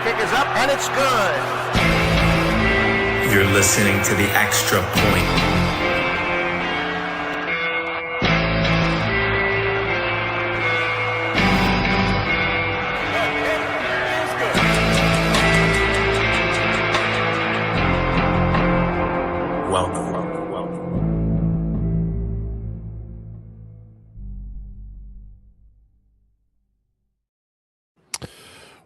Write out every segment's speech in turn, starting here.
kick is up, and it's good. You're listening to The Extra Point.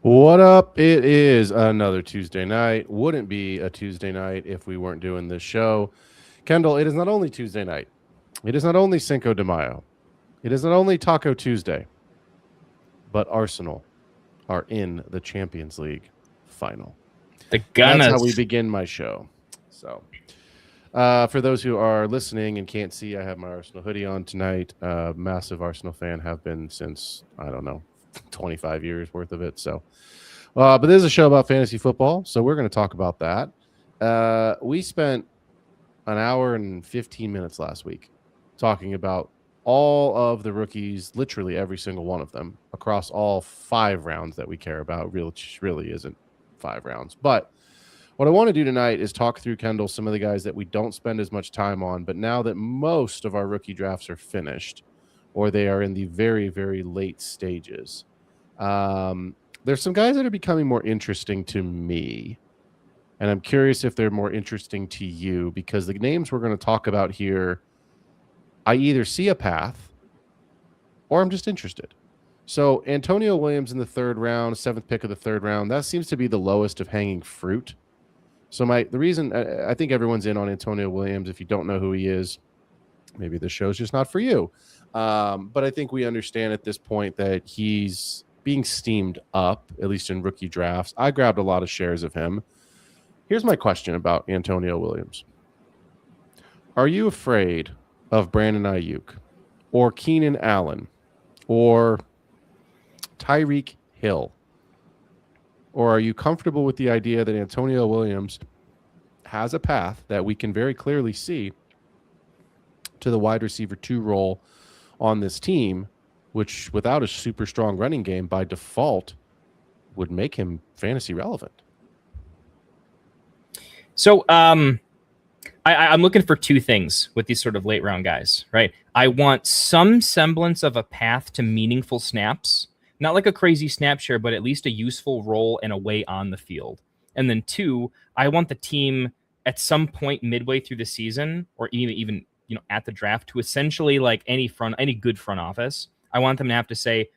What up? It is another Tuesday night. Wouldn't be a Tuesday night if we weren't doing this show. Kendall, it is not only Tuesday night. It is not only Cinco de Mayo. It is not only Taco Tuesday. But Arsenal are in the Champions League final. The Gunners. That's how we begin my show. So, for those who are listening and can't see, I have my Arsenal hoodie on tonight. Massive Arsenal fan, have been since, I don't know, 25 years worth of it. So, but this is a show about fantasy football, so we're going to talk about that. We spent an hour and 15 minutes last week talking about all of the rookies, literally every single one of them, across all 5 rounds that we care about. Really isn't 5 rounds. But what I want to do tonight is talk through, Kendall, some of the guys that we don't spend as much time on, but now that most of our rookie drafts are finished, or they are in the very, very late stages, there's some guys that are becoming more interesting to me. And I'm curious if they're more interesting to you, because the names we're going to talk about here, I either see a path or I'm just interested. So Antonio Williams in the 3rd round, 7th pick of the 3rd round, that seems to be the lowest of hanging fruit. So the reason I think everyone's in on Antonio Williams, if you don't know who he is, maybe the show's just not for you. But I think we understand at this point that he's being steamed up, at least in rookie drafts. I grabbed a lot of shares of him. Here's my question about Antonio Williams. Are you afraid of Brandon Ayuk or Keenan Allen or Tyreek Hill? Or are you comfortable with the idea that Antonio Williams has a path that we can very clearly see to the wide receiver 2 role on this team, which without a super strong running game by default would make him fantasy relevant? So I'm looking for 2 things with these sort of late round guys, right? I want some semblance of a path to meaningful snaps, not like a crazy snap share, but at least a useful role and a way on the field. And then 2, I want the team at some point midway through the season, or even at the draft, to essentially, like any good front office, I want them to have to say,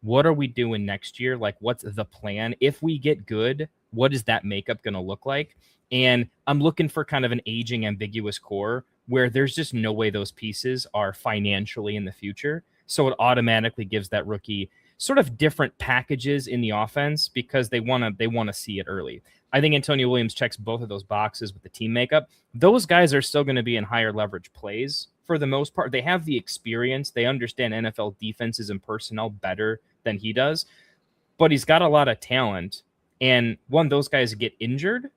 what are we doing next year? Like, what's the plan? If we get good, what is that makeup going to look like? And I'm looking for kind of an aging, ambiguous core where there's just no way those pieces are financially in the future. So it automatically gives that rookie sort of different packages in the offense because they want to see it early. I think Antonio Williams checks both of those boxes with the team makeup. Those guys are still going to be in higher leverage plays for the most part. They have the experience. They understand NFL defenses and personnel better than he does, but he's got a lot of talent. And those guys get injured.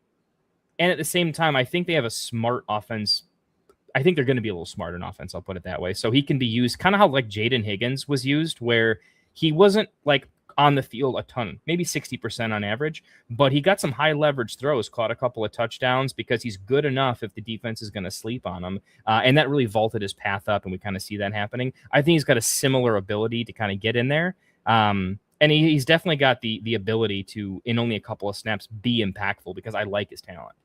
And at the same time, I think they have a smart offense. I think they're going to be a little smarter in offense. I'll put it that way. So he can be used kind of how like Jaden Higgins was used, where he wasn't like on the field a ton, maybe 60% on average, but he got some high leverage throws, caught a couple of touchdowns because he's good enough if the defense is going to sleep on him. And that really vaulted his path up, and we kind of see that happening. I think he's got a similar ability to kind of get in there. And he's definitely got the ability to, in only a couple of snaps, be impactful because I like his talent.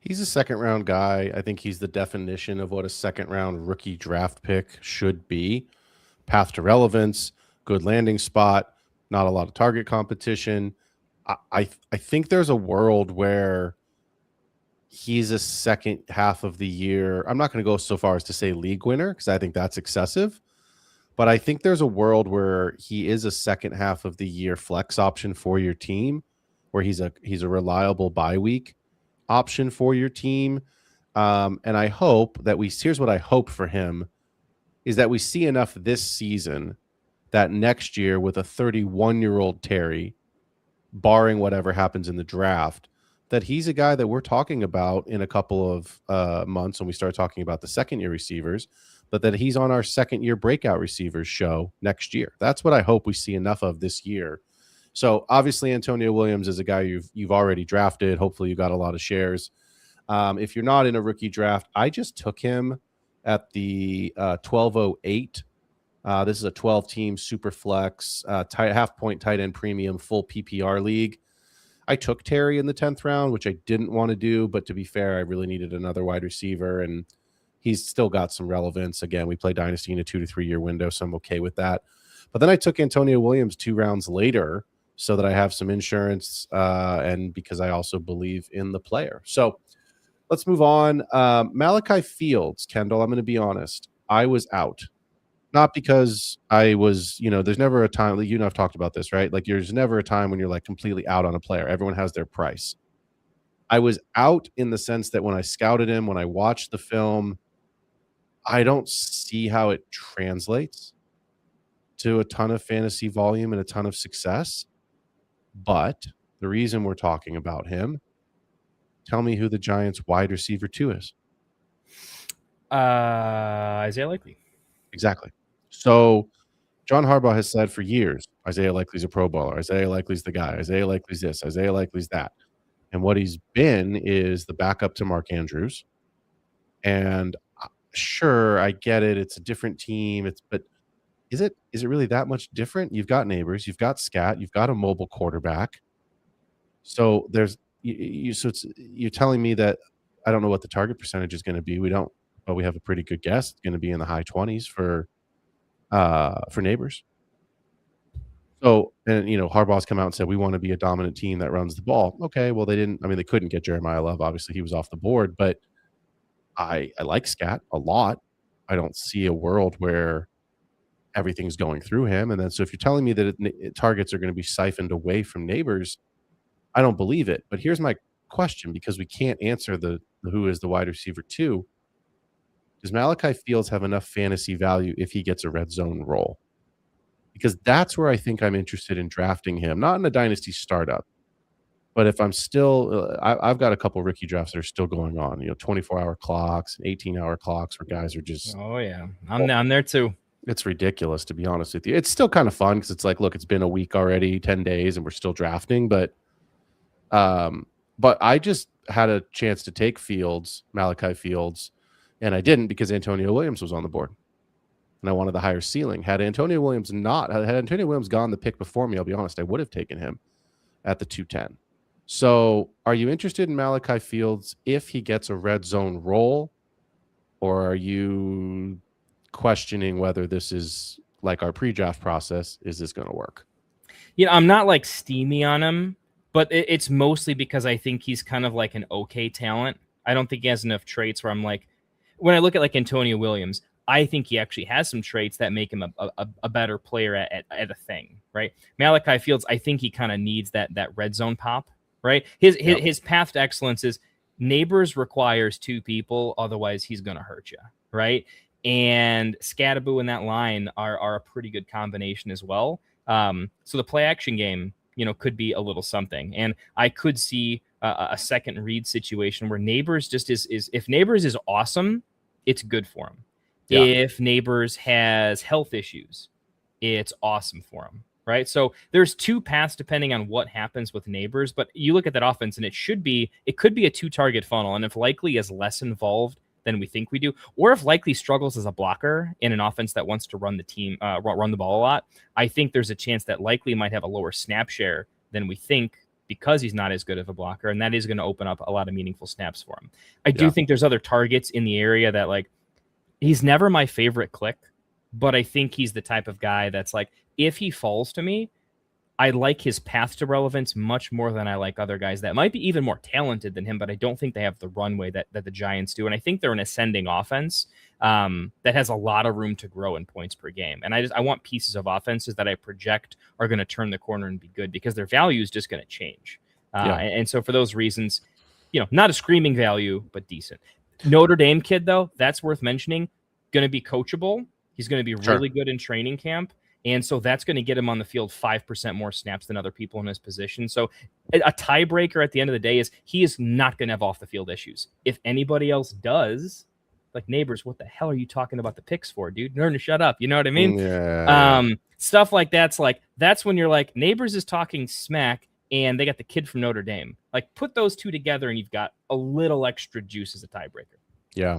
He's a 2nd round guy. I think he's the definition of what a 2nd round rookie draft pick should be. Path to relevance, good landing spot, not a lot of target competition. I think there's a world where he's a second half of the year. I'm not going to go so far as to say league winner because I think that's excessive. But I think there's a world where he is a second half of the year flex option for your team, where he's a reliable bye week option for your team. And I hope that here's what I hope for him is that we see enough this season that next year with a 31-year-old Terry, barring whatever happens in the draft, that he's a guy that we're talking about in a couple of months when we start talking about the 2nd-year receivers, but that he's on our 2nd-year breakout receivers show next year. That's what I hope we see enough of this year So obviously Antonio Williams is a guy you've already drafted. Hopefully you got a lot of shares. If you're not in a rookie draft, I just took him at the 1208. This is a 12-team super flex, half-point tight end premium, full PPR league. I took Terry in the 10th round, which I didn't want to do, but to be fair, I really needed another wide receiver, and he's still got some relevance. Again, we play Dynasty in a 2 to 3 year window, so I'm okay with that. But then I took Antonio Williams 2 rounds later so that I have some insurance, and because I also believe in the player. So let's move on. Malachi Fields, Kendall, I'm going to be honest. I was out. Not because I was, there's never a time, like, I've talked about this, right? Like, there's never a time when you're like completely out on a player. Everyone has their price. I was out in the sense that when I scouted him, when I watched the film, I don't see how it translates to a ton of fantasy volume and a ton of success. But the reason we're talking about him, tell me who the Giants wide receiver 2 is. Isaiah Likely. Exactly. So John Harbaugh has said for years, Isaiah Likely's a Pro Bowler. Isaiah Likely's the guy. Isaiah Likely's this. Isaiah Likely's that. And what he's been is the backup to Mark Andrews. And sure, I get it. It's a different team. But is it really that much different? You've got Neighbors. You've got Scat. You've got a mobile quarterback. So you're telling me that I don't know what the target percentage is going to be. We don't, but we have a pretty good guess. It's going to be in the high 20s for Neighbors. So, and Harbaugh's come out and said, we want to be a dominant team that runs the ball. Okay, well, they couldn't get Jeremiah Love. Obviously, he was off the board, but I like Scat a lot. I don't see a world where everything's going through him. And then, so if you're telling me that targets are going to be siphoned away from Neighbors, I don't believe it. But here's my question, because we can't answer the who is the wide receiver 2. Does Malachi Fields have enough fantasy value if he gets a red zone role? Because that's where I think I'm interested in drafting him, not in a dynasty startup, but if I'm still, I've got a couple rookie drafts that are still going on, 24-hour clocks, 18-hour clocks, where guys are just. Oh yeah, I'm there too. It's ridiculous, to be honest with you. It's still kind of fun because it's like, look, it's been a week already, 10 days, and we're still drafting. But I just had a chance to take Malachi Fields, and I didn't because Antonio Williams was on the board. And I wanted the higher ceiling. Had Antonio Williams gone the pick before me, I'll be honest, I would have taken him at the 210. So are you interested in Malachi Fields if he gets a red zone role, or are you questioning whether this is like our pre-draft process? Is this going to work? I'm not like steamy on him, but it's mostly because I think he's kind of like an okay talent. I don't think he has enough traits where I'm like, when I look at like Antonio Williams, I think he actually has some traits that make him a better player at a thing, right? Malachi Fields, I think he kind of needs that red zone pop, right? His path to excellence is Neighbors requires 2 people, otherwise he's going to hurt you, right? And Scattaboo and that line are a pretty good combination as well. So the play action game, could be a little something. And I could see a second read situation where Neighbors just is if Neighbors is awesome, it's good for him. Yeah. If Neighbors has health issues, it's awesome for him, right? So there's 2 paths depending on what happens with Neighbors, but you look at that offense and it could be a 2-target funnel. And if Likely is less involved than we think we do, or if Likely struggles as a blocker in an offense that wants to run the ball a lot, I think there's a chance that Likely might have a lower snap share than we think because he's not as good of a blocker. And that is going to open up a lot of meaningful snaps for him. I do think there's other targets in the area that, like, he's never my favorite click, but I think he's the type of guy that's like, if he falls to me, I like his path to relevance much more than I like other guys that might be even more talented than him, but I don't think they have the runway that the Giants do. And I think they're an ascending offense that has a lot of room to grow in points per game. And I want pieces of offenses that I project are going to turn the corner and be good because their value is just going to change. And so for those reasons, not a screaming value, but decent. Notre Dame kid, though, that's worth mentioning. Going to be coachable. He's going to be really good in training camp. And so that's going to get him on the field 5% more snaps than other people in his position. So a tiebreaker at the end of the day is he is not going to have off the field issues. If anybody else does, like, neighbors, what the hell are you talking about the picks for, dude? Learn to shut up. You know what I mean? Yeah. Stuff like that's when you're like, neighbors is talking smack and they got the kid from Notre Dame. Like, put those two together and you've got a little extra juice as a tiebreaker. Yeah.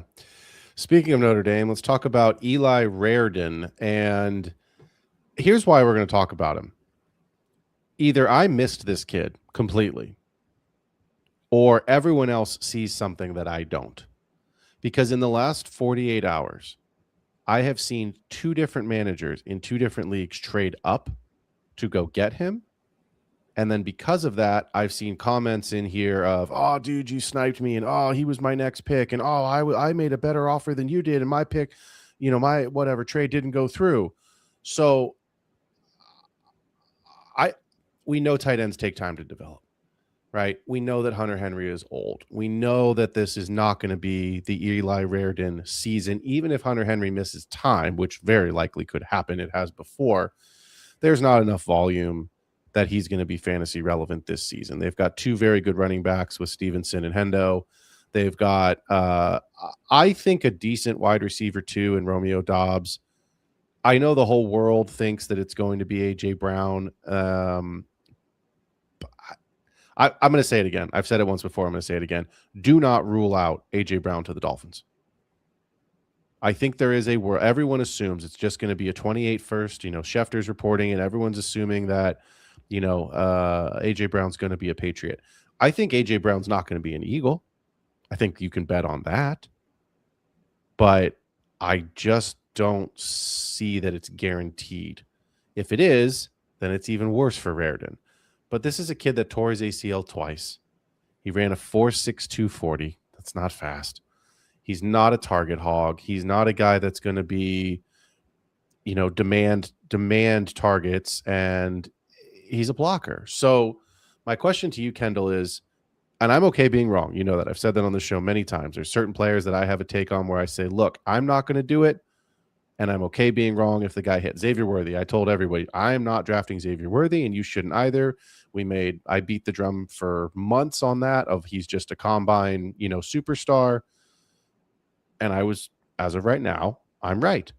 Speaking of Notre Dame, let's talk about Eli Raridan. And here's why we're going to talk about him. Either I missed this kid completely, or everyone else sees something that I don't. Because in the last 48 hours, I have seen 2 different managers in 2 different leagues trade up to go get him. And then because of that, I've seen comments in here of, oh, dude, you sniped me. And, oh, he was my next pick. And, oh, I made a better offer than you did. And my pick, my whatever trade didn't go through. So we know tight ends take time to develop, right? We know that Hunter Henry is old. We know that this is not going to be the Eli Raridan season. Even if Hunter Henry misses time, which very likely could happen, it has before, there's not enough volume that he's going to be fantasy relevant this season. They've got 2 very good running backs with Stevenson and Hendo. They've got, I think, a decent wide receiver too in Romeo Dobbs. I know the whole world thinks that it's going to be A.J. Brown. I'm going to say it again. I've said it once before. I'm going to say it again. Do not rule out A.J. Brown to the Dolphins. I think there is where everyone assumes it's just going to be a 28 first. Schefter's reporting, and everyone's assuming that, A.J. Brown's going to be a Patriot. I think A.J. Brown's not going to be an Eagle. I think you can bet on that. But I just don't see that it's guaranteed. If it is, then it's even worse for Raridan. But this is a kid that tore his ACL twice. He ran a 4.62 40. That's not fast. He's not a target hog. He's not a guy that's going to be, demand targets, and he's a blocker. So my question to you, Kendall, is, and I'm okay being wrong. You know that. I've said that on the show many times. There's certain players that I have a take on where I say, look, I'm not going to do it, and I'm okay being wrong if the guy hit. Xavier Worthy, I told everybody, I am not drafting Xavier Worthy, and you shouldn't either. I beat the drum for months on that of he's just a combine, superstar. And I was, as of right now, I'm right.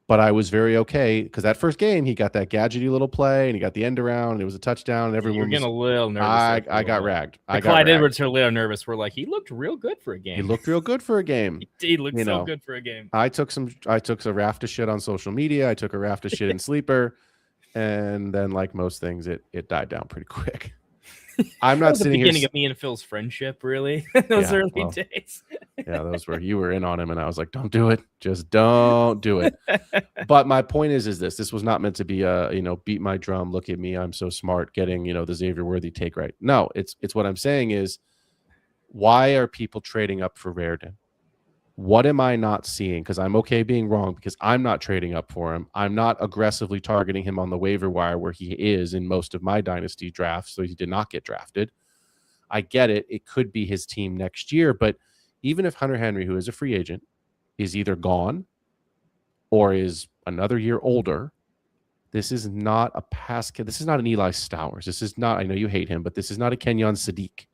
But I was very okay because that first game, he got that gadgety little play and he got the end around and it was a touchdown. And everyone You're getting a little nervous. I got ragged. Clyde Edwards are a little nervous. We're like, he looked real good for a game. He looked real good for a game. He looked so good for a game. I took a raft of shit on social media. I took a raft of shit in Sleeper. And then, like most things, it died down pretty quick. I'm not sitting here. The beginning of me and Phil's friendship, really. Those early days. Yeah, those were, you were in on him, and I was like, don't do it. Just don't do it. But my point is this was not meant to be beat my drum, look at me, I'm so smart, getting, the Xavier Worthy take right. No, it's what I'm saying is, why are people trading up for Raridan? What am I not seeing? Because I'm okay being wrong because I'm not trading up for him. I'm not aggressively targeting him on the waiver wire where he is in most of my dynasty drafts, so he did not get drafted. I get it. It could be his team next year, but even if Hunter Henry, who is a free agent, is either gone or is another year older, this is not a pass. This is not an Eli Stowers. This is not, I know you hate him, but this is not a Kenyon Sadiq.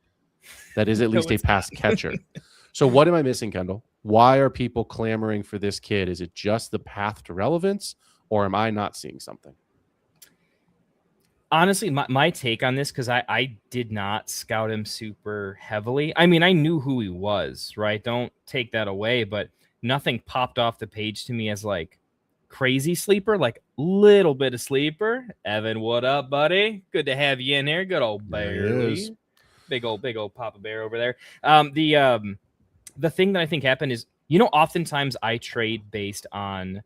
That is at least a pass catcher. So what am I missing, Kendall? Why are people clamoring for this kid? Is it just the path to relevance, or am I not seeing something? Honestly, my take on this, because I did not scout him super heavily. I mean, I knew who he was, right? Don't take that away, but nothing popped off the page to me as like crazy sleeper, like little bit of sleeper. Evan, what up, buddy? Good to have you in here. Good old Bearly. Big old Papa Bear over there. The thing that I think happened is, oftentimes I trade based on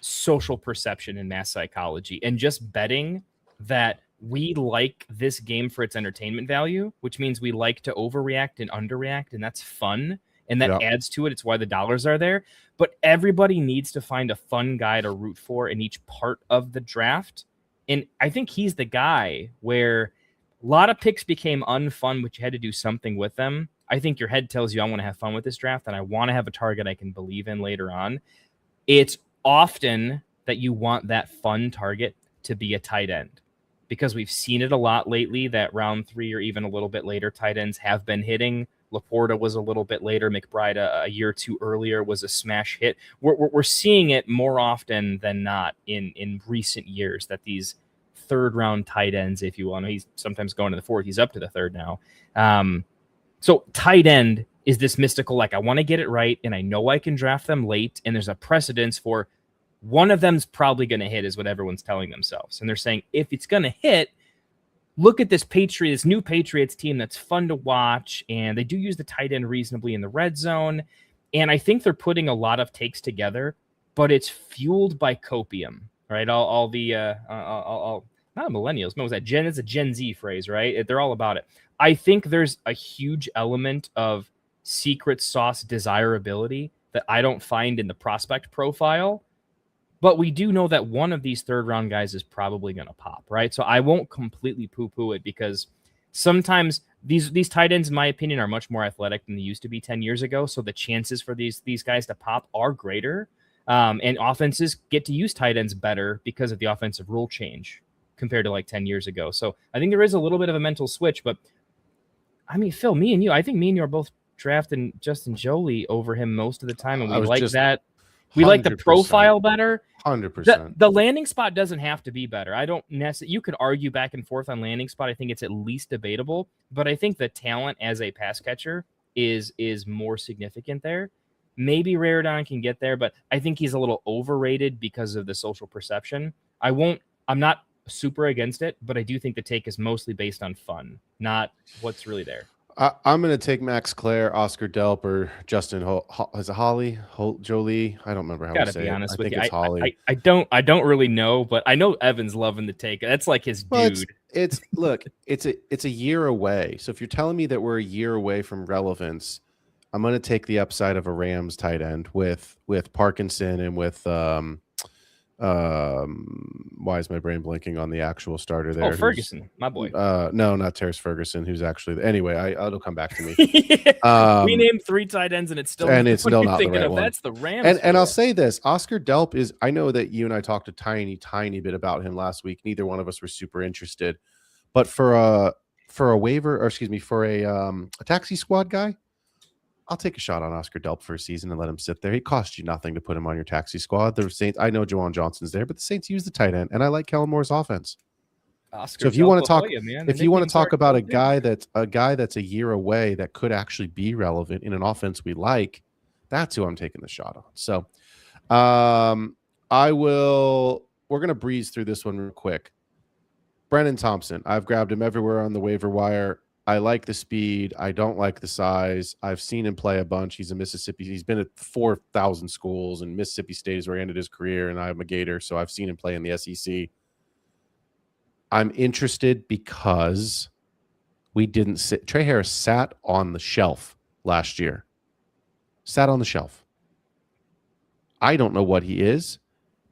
social perception and mass psychology and just betting that we like this game for its entertainment value, which means we like to overreact and underreact, and that's fun. And that adds to it. It's why the dollars are there. But everybody needs to find a fun guy to root for in each part of the draft. And I think he's the guy where a lot of picks became unfun, but you had to do something with them. I think your head tells you, I want to have fun with this draft, and I want to have a target I can believe in later on. It's often that you want that fun target to be a tight end, because we've seen it a lot lately that round 3 or even a little bit later, tight ends have been hitting Laporta was a little bit later. McBride a year or two earlier was a smash hit. We're seeing it more often than not in recent years that these third round tight ends, if you want, he's sometimes going to the fourth. He's up to the third now. So tight end is this mystical, like I want to get it right, and I know I can draft them late, and there's a precedence for one of them's probably going to hit, is what everyone's telling themselves. And they're saying, if it's going to hit, look at this new Patriots team that's fun to watch, and they do use the tight end reasonably in the red zone. And I think they're putting a lot of takes together, but it's fueled by copium, right? All not millennials. No, was that Gen? It's a Gen Z phrase, right? They're all about it. I think there's a huge element of secret sauce desirability that I don't find in the prospect profile. But we do know that one of these third round guys is probably going to pop, right? So I won't completely poo-poo it, because sometimes these tight ends, in my opinion, are much more athletic than they used to be 10 years ago. So the chances for these guys to pop are greater. And offenses get to use tight ends better because of the offensive rule change compared to like 10 years ago. So I think there is a little bit of a mental switch. But I mean, Phil, I think me and you are both drafting Justin Jolie over him most of the time. And we like that. We like the profile better. 100%. The landing spot doesn't have to be better. I don't necessarily. You could argue back and forth on landing spot. I think it's at least debatable, but I think the talent as a pass catcher is more significant there. Maybe Raridon can get there, but I think he's a little overrated because of the social perception. I'm not super against it, but I do think the take is mostly based on fun, not what's really there. I'm going to take Max Clare, Oscar Delp, or Justin. Is it Holly? Jolie? I don't remember how to say it. Gotta be honest with you. I think it's Holly. I don't really know, but I know Evan's loving the take. That's like his dude. It's a year away. So if you're telling me that we're a year away from relevance, I'm going to take the upside of a Rams tight end with Parkinson and with why is my brain blanking on the actual starter there? Ferguson, my boy. No, not Terrace Ferguson, who's actually anyway. It'll come back to me. We named 3 tight ends, and it's still not the right one. That's the Rams. And I'll say this: Oscar Delp is. I know that you and I talked a tiny bit about him last week. Neither one of us were super interested, but for a waiver, or excuse me, for a taxi squad guy, I'll take a shot on Oscar Delp for a season and let him sit there. He costs you nothing to put him on your taxi squad. The Saints, I know Juwan Johnson's there, but the Saints use the tight end, and I like Kellen Moore's offense. Oscar so if you want to talk, about a guy that's a year away that could actually be relevant in an offense we like, that's who I'm taking the shot on. So, we're gonna breeze through this one real quick. Brennan Thompson, I've grabbed him everywhere on the waiver wire. I like the speed. I don't like the size. I've seen him play a bunch. He's a Mississippi. He's been at 4,000 schools, and Mississippi State is where he ended his career, and I'm a Gator, so I've seen him play in the SEC. I'm interested because Trey Harris sat on the shelf last year. Sat on the shelf. I don't know what he is,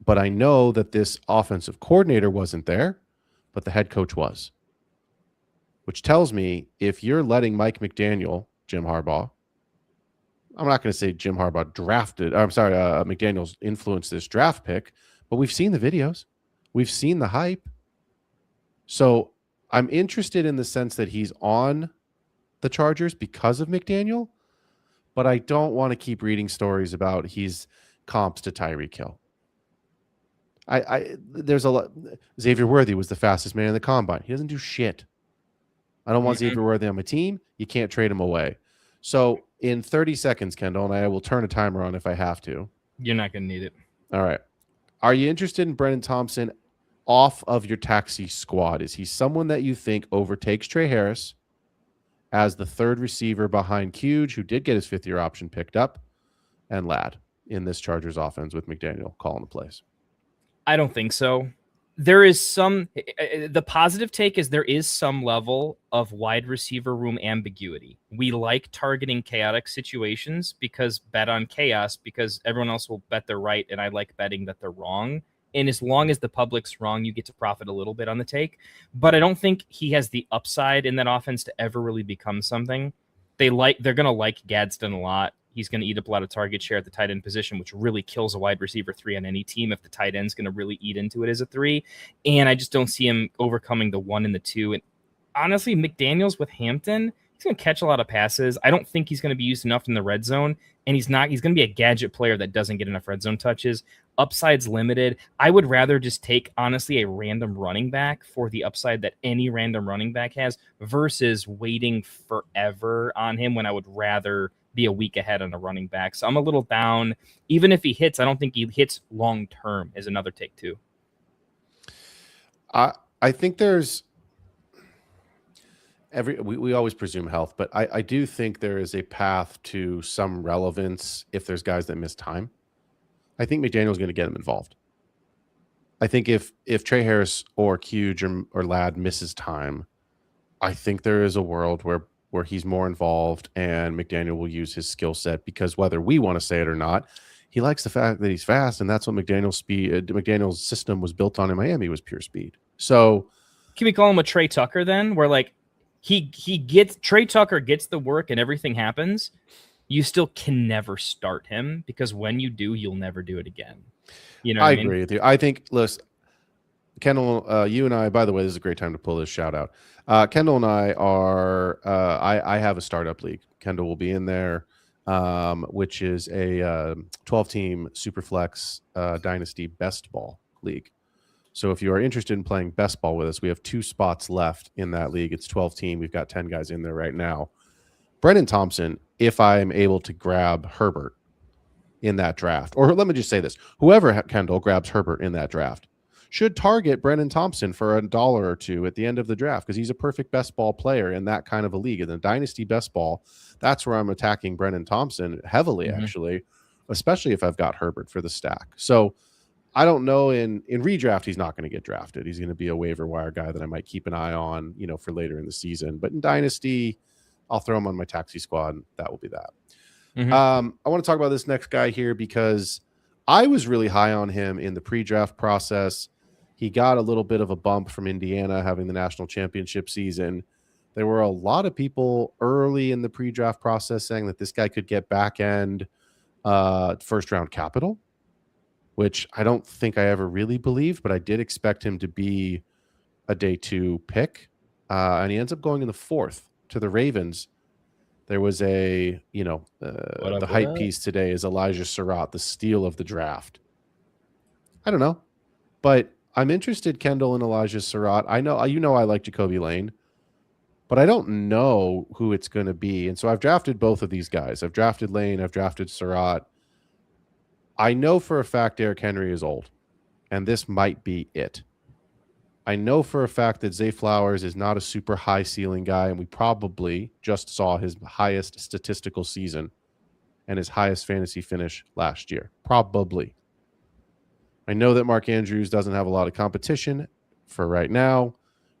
but I know that this offensive coordinator wasn't there, but the head coach was. Which tells me if you're letting Mike McDaniel, Jim Harbaugh, I'm not going to say Jim Harbaugh McDaniel's influenced this draft pick, but we've seen the videos. We've seen the hype. So I'm interested in the sense that he's on the Chargers because of McDaniel, but I don't want to keep reading stories about he's comps to Tyreek Hill. There's a lot. Xavier Worthy was the fastest man in the combine. He doesn't do shit. I don't want Xavier Worthy on my team. You can't trade him away. So in 30 seconds, Kendall, and I will turn a timer on if I have to. You're not going to need it. All right. Are you interested in Brennan Thompson off of your taxi squad? Is he someone that you think overtakes Trey Harris as the third receiver behind Huge, who did get his fifth-year option picked up, and Ladd in this Chargers offense with McDaniel calling the plays? I don't think so. There is the positive take is there is some level of wide receiver room ambiguity. We like targeting chaotic situations because bet on chaos because everyone else will bet they're right. And I like betting that they're wrong. And as long as the public's wrong, you get to profit a little bit on the take. But I don't think he has the upside in that offense to ever really become something. They're going to like Gadsden a lot. He's going to eat up a lot of target share at the tight end position, which really kills a wide receiver 3 on any team if the tight end's going to really eat into it as a 3. And I just don't see him overcoming the 1 and the 2. And honestly, McDaniels with Hampton He's going to catch a lot of passes. I don't think he's going to be used enough in the red zone, and he's going to be a gadget player that doesn't get enough red zone touches. Upside's limited. I would rather just take, honestly, a random running back for the upside that any random running back has versus waiting forever on him when I would rather be a week ahead on a running back. So I'm a little down. Even if he hits, I don't think he hits long term is another take too. I think there's we always presume health, but I do think there is a path to some relevance if there's guys that miss time. I think McDaniel's going to get him involved. I think if Trey Harris or Huge or Ladd misses time, I think there is a world where he's more involved and McDaniel will use his skill set, because whether we want to say it or not, he likes the fact that he's fast, and that's what McDaniel's system was built on in Miami, was pure speed. So can we call him a Trey Tucker then, where like Trey Tucker gets the work and everything happens? You still can never start him, because when you do, you'll never do it again. You know what I mean? Agree with you. I think, listen, Kendall, you and I, by the way, this is a great time to pull this shout out. Kendall and I are, I have a startup league. Kendall will be in there, which is a 12-team Superflex Dynasty Best Ball league. So if you are interested in playing best ball with us, we have 2 spots left in that league. It's 12-team. We've got 10 guys in there right now. Brennan Thompson, if I'm able to grab Herbert in that draft, or let me just say this, whoever, Kendall, grabs Herbert in that draft should target Brennan Thompson for $1 or $2 at the end of the draft, because he's a perfect best ball player in that kind of a league. In the Dynasty Best Ball, that's where I'm attacking Brennan Thompson heavily, actually, especially if I've got Herbert for the stack. So I don't know, in redraft, he's not going to get drafted. He's going to be a waiver wire guy that I might keep an eye on, for later in the season. But in Dynasty, I'll throw him on my taxi squad. And that will be that. I want to talk about this next guy here because I was really high on him in the pre-draft process. He got a little bit of a bump from Indiana having the national championship season. There were a lot of people early in the pre-draft process saying that this guy could get back-end first-round capital, which I don't think I ever really believed, but I did expect him to be a day 2 pick. And he ends up going in the 4th to the Ravens. There was the hype piece today is Elijah Surratt, the steal of the draft. I don't know, but I'm interested, Kendall, in Elijah Surratt. I know, I like Jacoby Lane, but I don't know who it's going to be. And so I've drafted both of these guys. I've drafted Lane. I've drafted Surratt. I know for a fact Derrick Henry is old, and this might be it. I know for a fact that Zay Flowers is not a super high ceiling guy, and we probably just saw his highest statistical season and his highest fantasy finish last year. Probably. I know that Mark Andrews doesn't have a lot of competition for right now.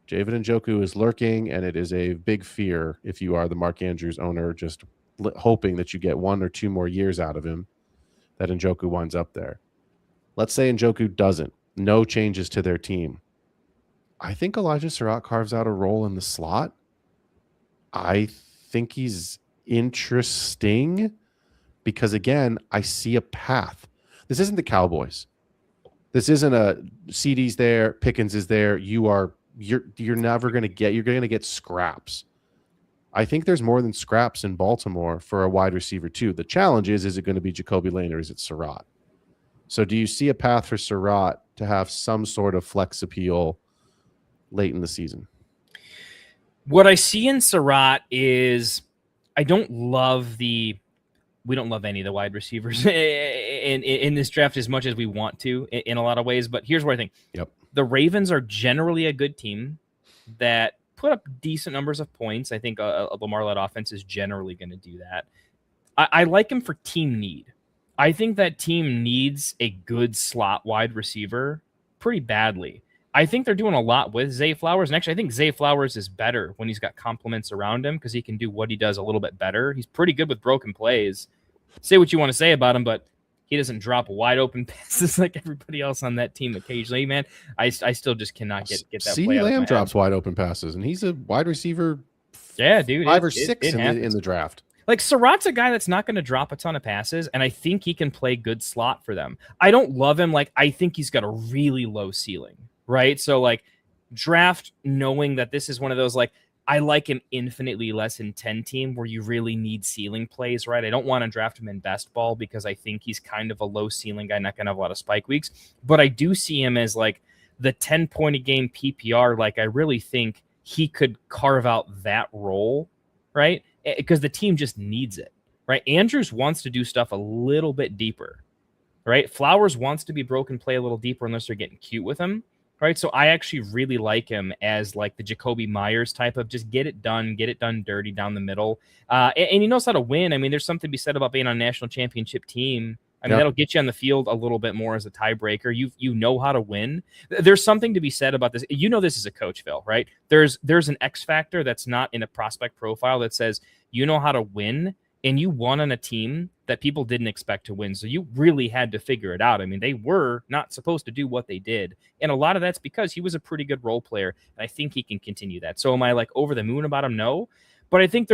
David Njoku is lurking, and it is a big fear if you are the Mark Andrews owner, just hoping that you get 1 or 2 more years out of him, that Njoku winds up there. Let's say Njoku doesn't. No changes to their team. I think Elijah Surratt carves out a role in the slot. I think he's interesting because, again, I see a path. This isn't the Cowboys. This isn't a CD's there, Pickens is there. You're never going to get, you're going to get scraps. I think there's more than scraps in Baltimore for a wide receiver too. The challenge is it going to be Jacoby Lane or is it Surratt? So do you see a path for Surratt to have some sort of flex appeal late in the season? What I see in Surratt is we don't love any of the wide receivers in this draft as much as we want to in a lot of ways. But here's what I think. Yep. The Ravens are generally a good team that put up decent numbers of points. I think a Lamar-led offense is generally going to do that. I like him for team need. I think that team needs a good slot wide receiver pretty badly. I think they're doing a lot with Zay Flowers. And actually, I think Zay Flowers is better when he's got compliments around him because he can do what he does a little bit better. He's pretty good with broken plays. Say what you want to say about him, but he doesn't drop wide open passes like everybody else on that team occasionally, man. I still just cannot get that CeeDee play out Lamb of my drops head. wide open passes, and he's a wide receiver 5 or 6 in the draft. Like, Surratt's a guy that's not going to drop a ton of passes, and I think he can play good slot for them. I don't love him. Like, I think he's got a really low ceiling, right? So, like, draft knowing that this is one of those, like, I like him infinitely less in 10 team where you really need ceiling plays, right? I don't want to draft him in best ball because I think he's kind of a low ceiling guy, not going to have a lot of spike weeks. But I do see him as like the 10-point a game PPR. Like I really think he could carve out that role, right? Because the team just needs it, right? Andrews wants to do stuff a little bit deeper, right? Flowers wants to be broken play a little deeper unless they're getting cute with him. Right. So I actually really like him as like the Jacoby Myers type of just get it done dirty down the middle. And he knows how to win. I mean, there's something to be said about being on a national championship team. I mean, that'll get you on the field a little bit more as a tiebreaker. You know how to win. There's something to be said about this. You know this is a coach, Phil, right? There's an X factor that's not in a prospect profile that says you know how to win and you won on a team that people didn't expect to win. So you really had to figure it out. I mean, they were not supposed to do what they did. And a lot of that's because he was a pretty good role player. And I think he can continue that. So am I like over the moon about him? No. But I think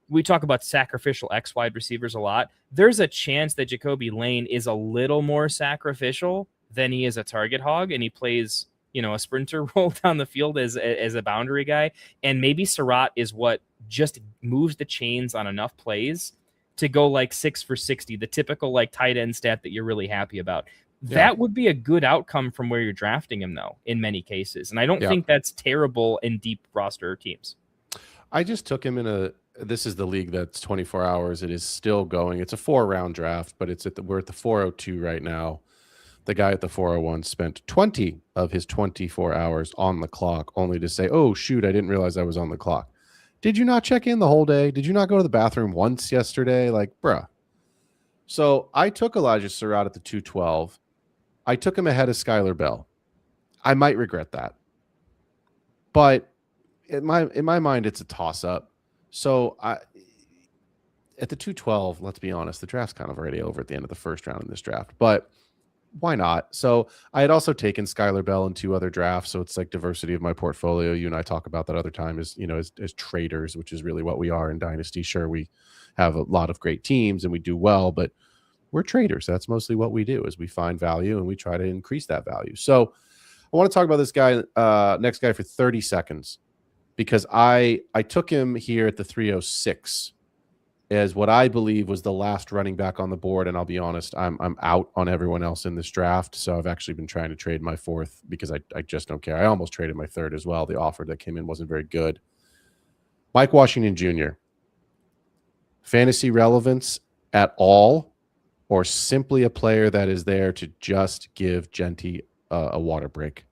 we talk about sacrificial X wide receivers a lot. There's a chance that Jacoby Lane is a little more sacrificial than he is a target hog. And he plays, a sprinter role down the field as a boundary guy. And maybe Surratt is what just moves the chains on enough plays to go like 6 for 60, the typical like tight end stat that you're really happy about. That would be a good outcome from where you're drafting him, though, in many cases. And I don't think that's terrible in deep roster teams. I just took him this is the league that's 24 hours. It is still going. It's a 4-round draft, but we're at the 402 right now. The guy at the 401 spent 20 of his 24 hours on the clock, only to say, oh, shoot, I didn't realize I was on the clock. Did you not check in the whole day? Did you not go to the bathroom once yesterday? Like, bruh. So I took Elijah Surratt at the 212. I took him ahead of Skylar Bell. I might regret that. But in my mind, it's a toss-up. So at the 212, let's be honest, the draft's kind of already over at the end of the first round in this draft. But why not? So I had also taken Skylar Bell in 2 other drafts. So it's like diversity of my portfolio. You and I talk about that other time as traders, which is really what we are in Dynasty. Sure, we have a lot of great teams and we do well, but we're traders. That's mostly what we do is we find value and we try to increase that value. So I want to talk about this guy, next guy for 30 seconds, because I took him here at the 306 as what I believe was the last running back on the board. And I'll be honest, I'm out on everyone else in this draft. So I've actually been trying to trade my 4th because I just don't care. I almost traded my 3rd as well. The offer that came in wasn't very good. Mike Washington Jr. Fantasy relevance at all, or simply a player that is there to just give Genty a water break?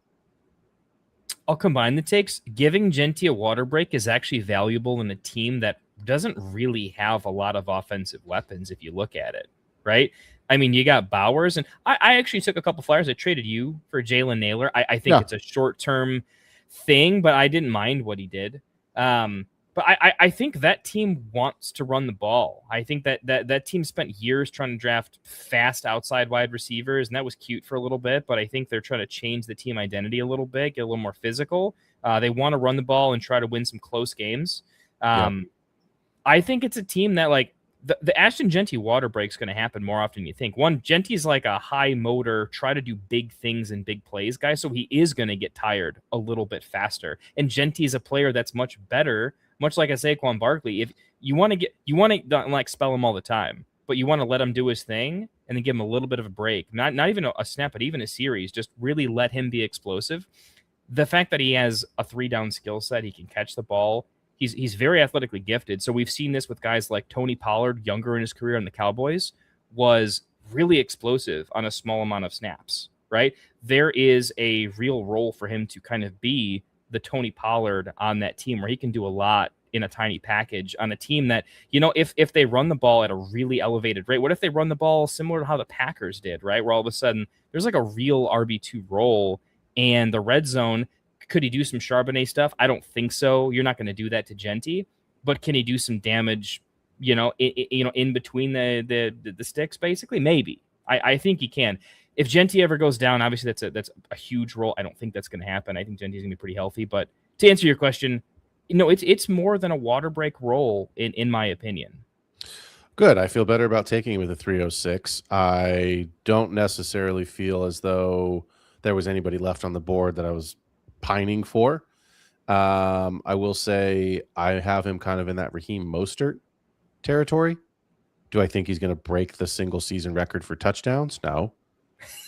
I'll combine the takes. Giving Genty a water break is actually valuable in a team that doesn't really have a lot of offensive weapons if you look at it, right? I mean, you got Bowers, and I actually took a couple flyers. I traded you for Jalen Naylor. I think it's a short-term thing, but I didn't mind what he did. But I think that team wants to run the ball. I think that team spent years trying to draft fast outside wide receivers, and that was cute for a little bit, but I think they're trying to change the team identity a little bit, get a little more physical. They want to run the ball and try to win some close games. I think it's a team that, like, the Ashton Genty water break is going to happen more often than you think. One, Genty's like a high motor, try to do big things and big plays guy, so he is going to get tired a little bit faster. And Genty is a player that's much better, much like a Saquon Barkley. If you want to not like spell him all the time, but you want to let him do his thing and then give him a little bit of a break. Not even a snap, but even a series. Just really let him be explosive. The fact that he has a 3-down skill set, he can catch the ball. He's very athletically gifted. So we've seen this with guys like Tony Pollard, younger in his career in the Cowboys, was really explosive on a small amount of snaps, right? There is a real role for him to kind of be the Tony Pollard on that team where he can do a lot in a tiny package on a team that, if they run the ball at a really elevated rate, what if they run the ball similar to how the Packers did, right? Where all of a sudden there's like a real RB2 role and the red zone. Could he do some Charbonnet stuff? I don't think so. You're not going to do that to Genty, but can he do some damage, in between the sticks, basically? Maybe. I think he can. If Genty ever goes down, obviously that's a huge role. I don't think that's going to happen. I think Genty's going to be pretty healthy. But to answer your question, it's more than a water break role in my opinion. Good. I feel better about taking him with a 306. I don't necessarily feel as though there was anybody left on the board that I was pining for. I will say I have him kind of in that Raheem Mostert territory. Do I think he's going to break the single season record for touchdowns? No.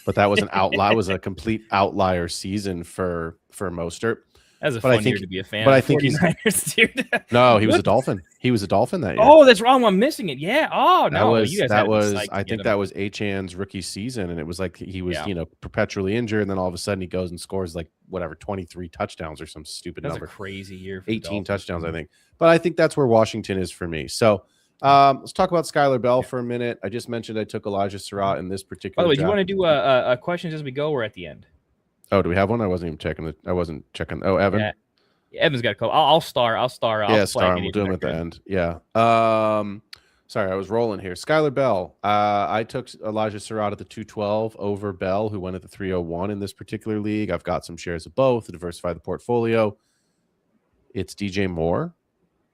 But that was an outlier. Was a complete outlier season for Mostert. That's a But I fun think- year to be a fan but I of think the he's- 49ers, dude. No, he was a What? Dolphin. He was a Dolphin that year. Oh, that's wrong. I'm missing it. Yeah. Oh, no. You guys had to be psyched to I get think him. that was Achan's rookie season, and it was like he was, Yeah. perpetually injured, and then all of a sudden he goes and scores like 23 touchdowns or some stupid That was number. a crazy year. For the 18 Dolphins. touchdowns, I think. But I think that's where Washington is for me. So let's talk about Skylar Bell for a minute. I just mentioned I took Elijah Surratt in this particular. By the way, do you draft. want to do a questions as we go or at the end? Oh, do we have one? I wasn't even checking it. I wasn't checking. Oh, Evan. Yeah. Evan's got a couple. I'll star. I'll Yeah, flag star. any We'll of do them them at that the are end. Yeah. Sorry, I was rolling here. Skylar Bell. I took Elijah Surratt at the 212 over Bell, who went at the 301 in this particular league. I've got some shares of both to diversify the portfolio. It's DJ Moore.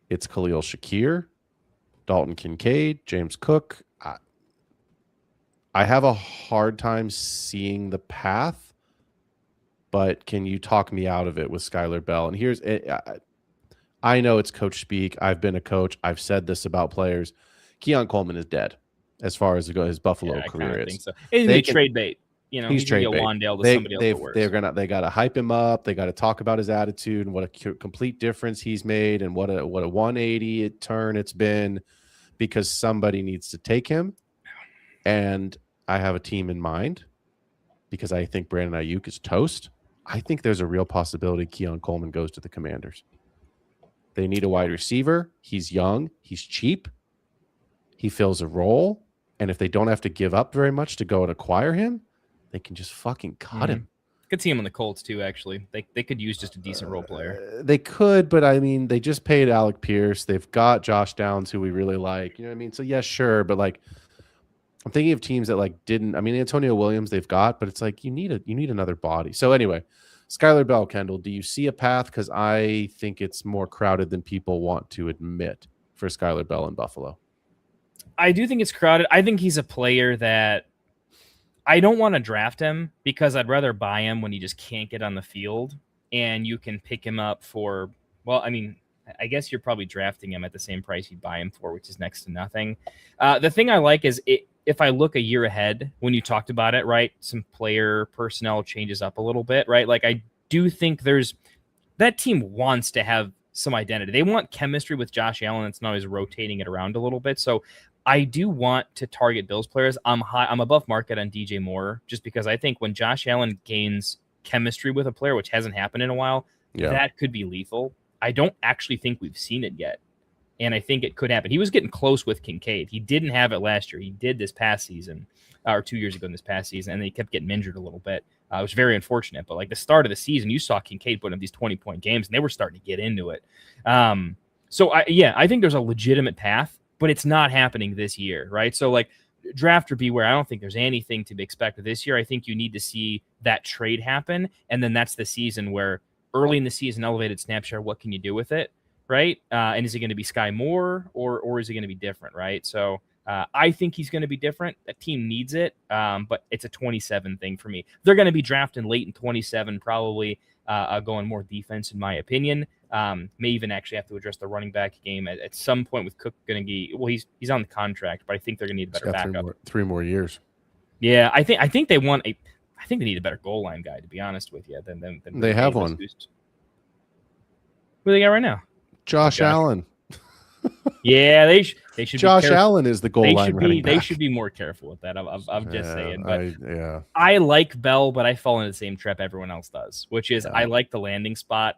It's Khalil Shakir, Dalton Kincaid, James Cook. I have a hard time seeing the path, but can you talk me out of it with Skylar Bell? And here's it. I know it's coach speak. I've been a coach. I've said this about players. Keon Coleman is dead as far as his Buffalo Yeah, I career kinda is. think so. He's They gonna be can- trade bait. You know, he's he's gonna be trade a bait. Wandale to They, somebody else. That works. they got to hype him up. They got to talk about his attitude and what a complete difference he's made and what a 180 turn it's been, because somebody needs to take him. And I have a team in mind because I think Brandon Ayuk is toast. I think there's a real possibility Keon Coleman goes to the Commanders. They need a wide receiver. He's young. He's cheap. He fills a role. And if they don't have to give up very much to go and acquire him, they can just fucking cut him. Could see him on the Colts too. Actually, they could use just a decent role player. They could, but I mean, they just paid Alec Pierce. They've got Josh Downs, who we really like. You know what I mean? So yeah, sure, but like, I'm thinking of teams that like didn't. I mean, Antonio Williams they've got, but it's like you need another body. So anyway, Skylar Bell, Kendall, do you see a path? Because I think it's more crowded than people want to admit for Skylar Bell in Buffalo. I do think it's crowded. I think he's a player that I don't want to draft him because I'd rather buy him when he just can't get on the field, and you can pick him up for. Well, I mean, I guess you're probably drafting him at the same price you'd buy him for, which is next to nothing. The thing I like is if I look a year ahead, when you talked about it, right, some player personnel changes up a little bit, right? Like I do think that team wants to have some identity. They want chemistry with Josh Allen. It's not always rotating it around a little bit. So I do want to target Bills players. I'm above market on DJ Moore just because I think when Josh Allen gains chemistry with a player, which hasn't happened in a while, that could be lethal. I don't actually think we've seen it yet. And I think it could happen. He was getting close with Kincaid. He didn't have it last year. He did this past season, or 2 years ago in this past season, and then he kept getting injured a little bit. It was very unfortunate. But like the start of the season, you saw Kincaid putting up these 20-point games, and they were starting to get into it. So I think there's a legitimate path, but it's not happening this year, right? So like draft or beware. I don't think there's anything to be expected this year. I think you need to see that trade happen, and then that's the season where early in the season, elevated snap share, what can you do with it? Right. And is it going to be Sky Moore or is it going to be different? Right. So I think he's going to be different. That team needs it. But it's a 27 thing for me. They're going to be drafting late in 27, probably going more defense, in my opinion. May even actually have to address the running back game at some point with Cook going to be, well, he's on the contract, but I think they're going to need a better backup. Three more years. Yeah. I think they want I think they need a better goal line guy, to be honest with you, than they have one. Who do they got right now? Josh Allen. Yeah, they should. Josh Allen is the goal line running back. They should be more careful with that. I'm just saying. But I like Bell, but I fall into the same trap everyone else does, which is I like the landing spot.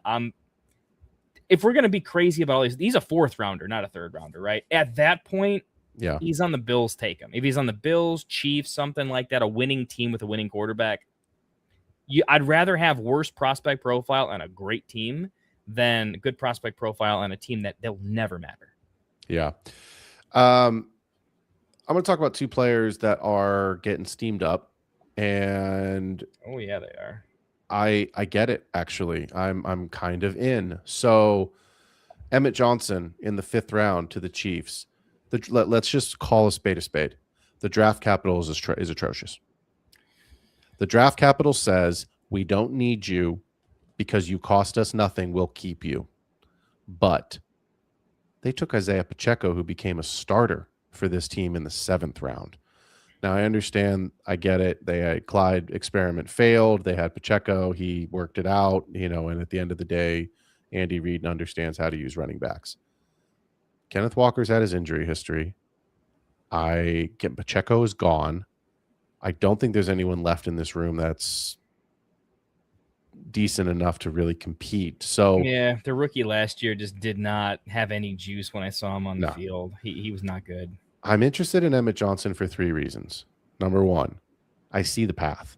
If we're gonna be crazy about all these, he's a 4th rounder, not a 3rd rounder, right? At that point, he's on the Bills. Take him. If he's on the Bills, Chiefs, something like that, a winning team with a winning quarterback. I'd rather have worse prospect profile and a great team than a good prospect profile and a team that they'll never matter. Yeah. I'm going to talk about 2 players that are getting steamed up, and oh yeah, they are. I get it. Actually, I'm kind of in. So Emmett Johnson in the 5th round to the Chiefs. Let's just call a spade a spade. The draft capital is atrocious. The draft capital says we don't need you. because you cost us nothing, we'll keep you. But they took Isaiah Pacheco, who became a starter for this team in the 7th round. Now, I understand. I get it. They had Clyde experiment failed. They had Pacheco. He worked it out, and at the end of the day, Andy Reid understands how to use running backs. Kenneth Walker's had his injury history. Pacheco is gone. I don't think there's anyone left in this room that's decent enough to really compete. So yeah, the rookie last year just did not have any juice when I saw him on the field. He was not good. I'm interested in Emmett Johnson for 3 reasons. Number 1, I see the path.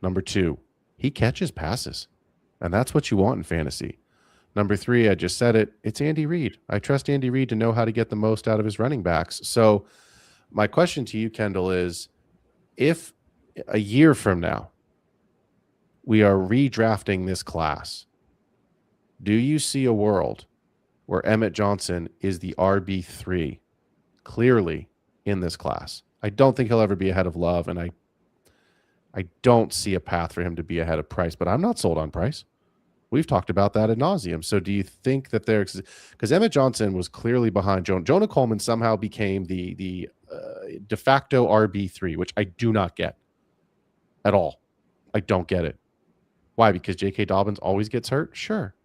Number 2, he catches passes, and that's what you want in fantasy. Number 3, I just said it, it's Andy Reid. I trust Andy Reid to know how to get the most out of his running backs. So my question to you, Kendall, is if a year from now we are redrafting this class, do you see a world where Emmett Johnson is the RB3 clearly in this class? I don't think he'll ever be ahead of Love, and I don't see a path for him to be ahead of Price, but I'm not sold on Price. We've talked about that ad nauseum. So do you think that because Emmett Johnson was clearly behind Jonah Coleman somehow became the de facto RB3, which I do not get at all. I don't get it. Why? Because J.K. Dobbins always gets hurt? Sure.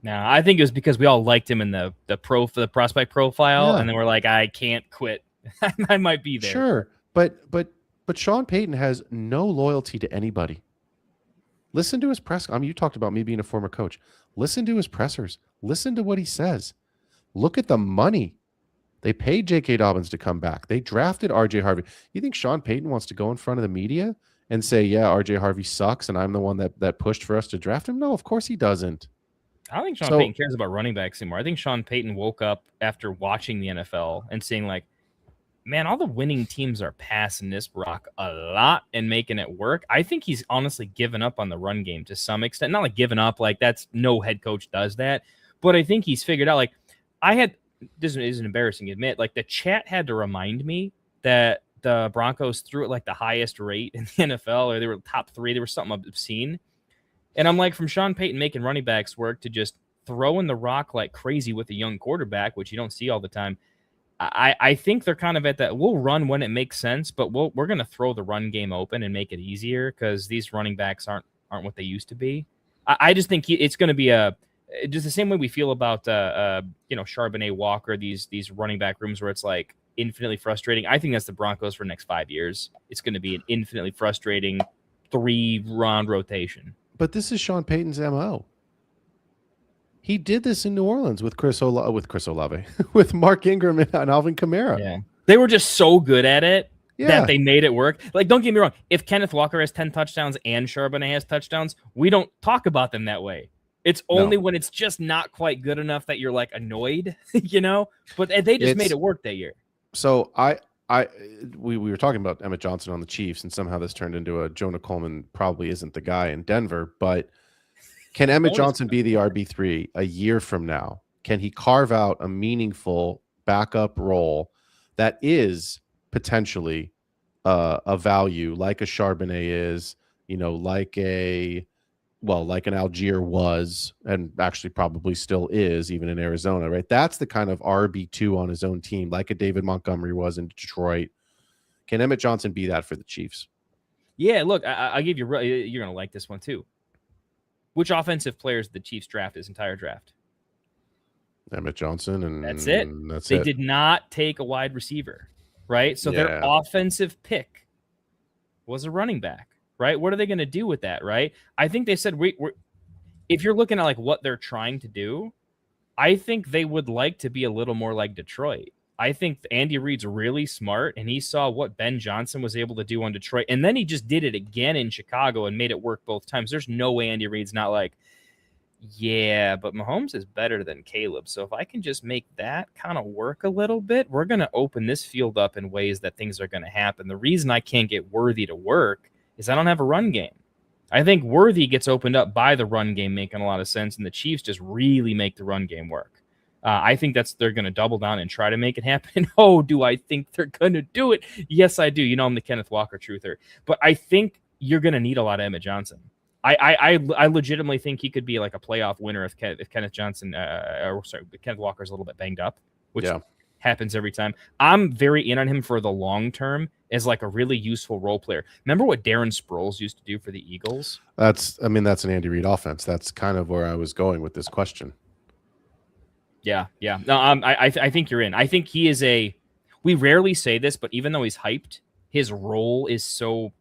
No, I think it was because we all liked him in the prospect profile, and then we're like, I can't quit. I might be there. Sure, but Sean Payton has no loyalty to anybody. Listen to his press. You talked about me being a former coach. Listen to his pressers. Listen to what he says. Look at the money. They paid J.K. Dobbins to come back. They drafted R.J. Harvey. You think Sean Payton wants to go in front of the media and say, yeah, R.J. Harvey sucks and I'm the one that pushed for us to draft him? No, of course he doesn't. I don't think Sean Payton cares about running backs anymore. I think Sean Payton woke up after watching the NFL and seeing like, man, all the winning teams are passing this rock a lot and making it work. I think he's honestly given up on the run game to some extent. Not like given up, like that's no head coach does that. But I think he's figured out, like this is embarrassing to admit, like the chat had to remind me that the Broncos threw at like the highest rate in the NFL, or they were top 3. There was something obscene. And I'm like, from Sean Payton making running backs work to just throwing the rock like crazy with a young quarterback, which you don't see all the time. I think they're kind of at that. We'll run when it makes sense, but we're going to throw the run game open and make it easier because these running backs aren't what they used to be. I just think it's going to be just the same way we feel about Charbonnet, Walker, these running back rooms where it's like infinitely frustrating. I think that's the Broncos for the next 5 years. It's going to be an infinitely frustrating 3-round rotation. But this is Sean Payton's MO. He did this in New Orleans with Chris Olave, with Mark Ingram and Alvin Kamara. Yeah, they were just so good at it that they made it work. Like, don't get me wrong. If Kenneth Walker has 10 touchdowns and Charbonnet has touchdowns, we don't talk about them that way. It's only when it's just not quite good enough that you're like annoyed, But they just made it work that year. So we were talking about Emmett Johnson on the Chiefs, and somehow this turned into a Jonah Coleman probably isn't the guy in Denver, but can Emmett Johnson be the RB3 a year from now? Can he carve out a meaningful backup role that is potentially a value like a Charbonnet is, like an Algier was, and actually probably still is, even in Arizona, right? That's the kind of RB2 on his own team, like a David Montgomery was in Detroit. Can Emmett Johnson be that for the Chiefs? Yeah, look, I'll give you, you're going to like this one too. Which offensive players the Chiefs draft his entire draft? Emmett Johnson, and that's it. They did not take a wide receiver, right? So their offensive pick was a running back, right? What are they going to do with that, right? I think they said if you're looking at like what they're trying to do, I think they would like to be a little more like Detroit. I think Andy Reid's really smart, and he saw what Ben Johnson was able to do on Detroit, and then he just did it again in Chicago and made it work both times. There's no way Andy Reid's not like, yeah, but Mahomes is better than Caleb, so if I can just make that kind of work a little bit, we're going to open this field up in ways that things are going to happen. The reason I can't get Worthy to work is I don't have a run game. I think Worthy gets opened up by the run game making a lot of sense, and the Chiefs just really make the run game work. I think they're going to double down and try to make it happen. Oh, do I think they're going to do it? Yes, I do. I'm the Kenneth Walker truther. But I think you're going to need a lot of Emmett Johnson. I legitimately think he could be like a playoff winner if Kenneth Johnson, Kenneth Walker's a little bit banged up, which happens every time. I'm very in on him for the long term as like a really useful role player. Remember what Darren Sproles used to do for the Eagles? That's an Andy Reid offense. That's kind of where I was going with this question. Yeah. No, I think you're in. I think he is we rarely say this, but even though he's hyped, his role is so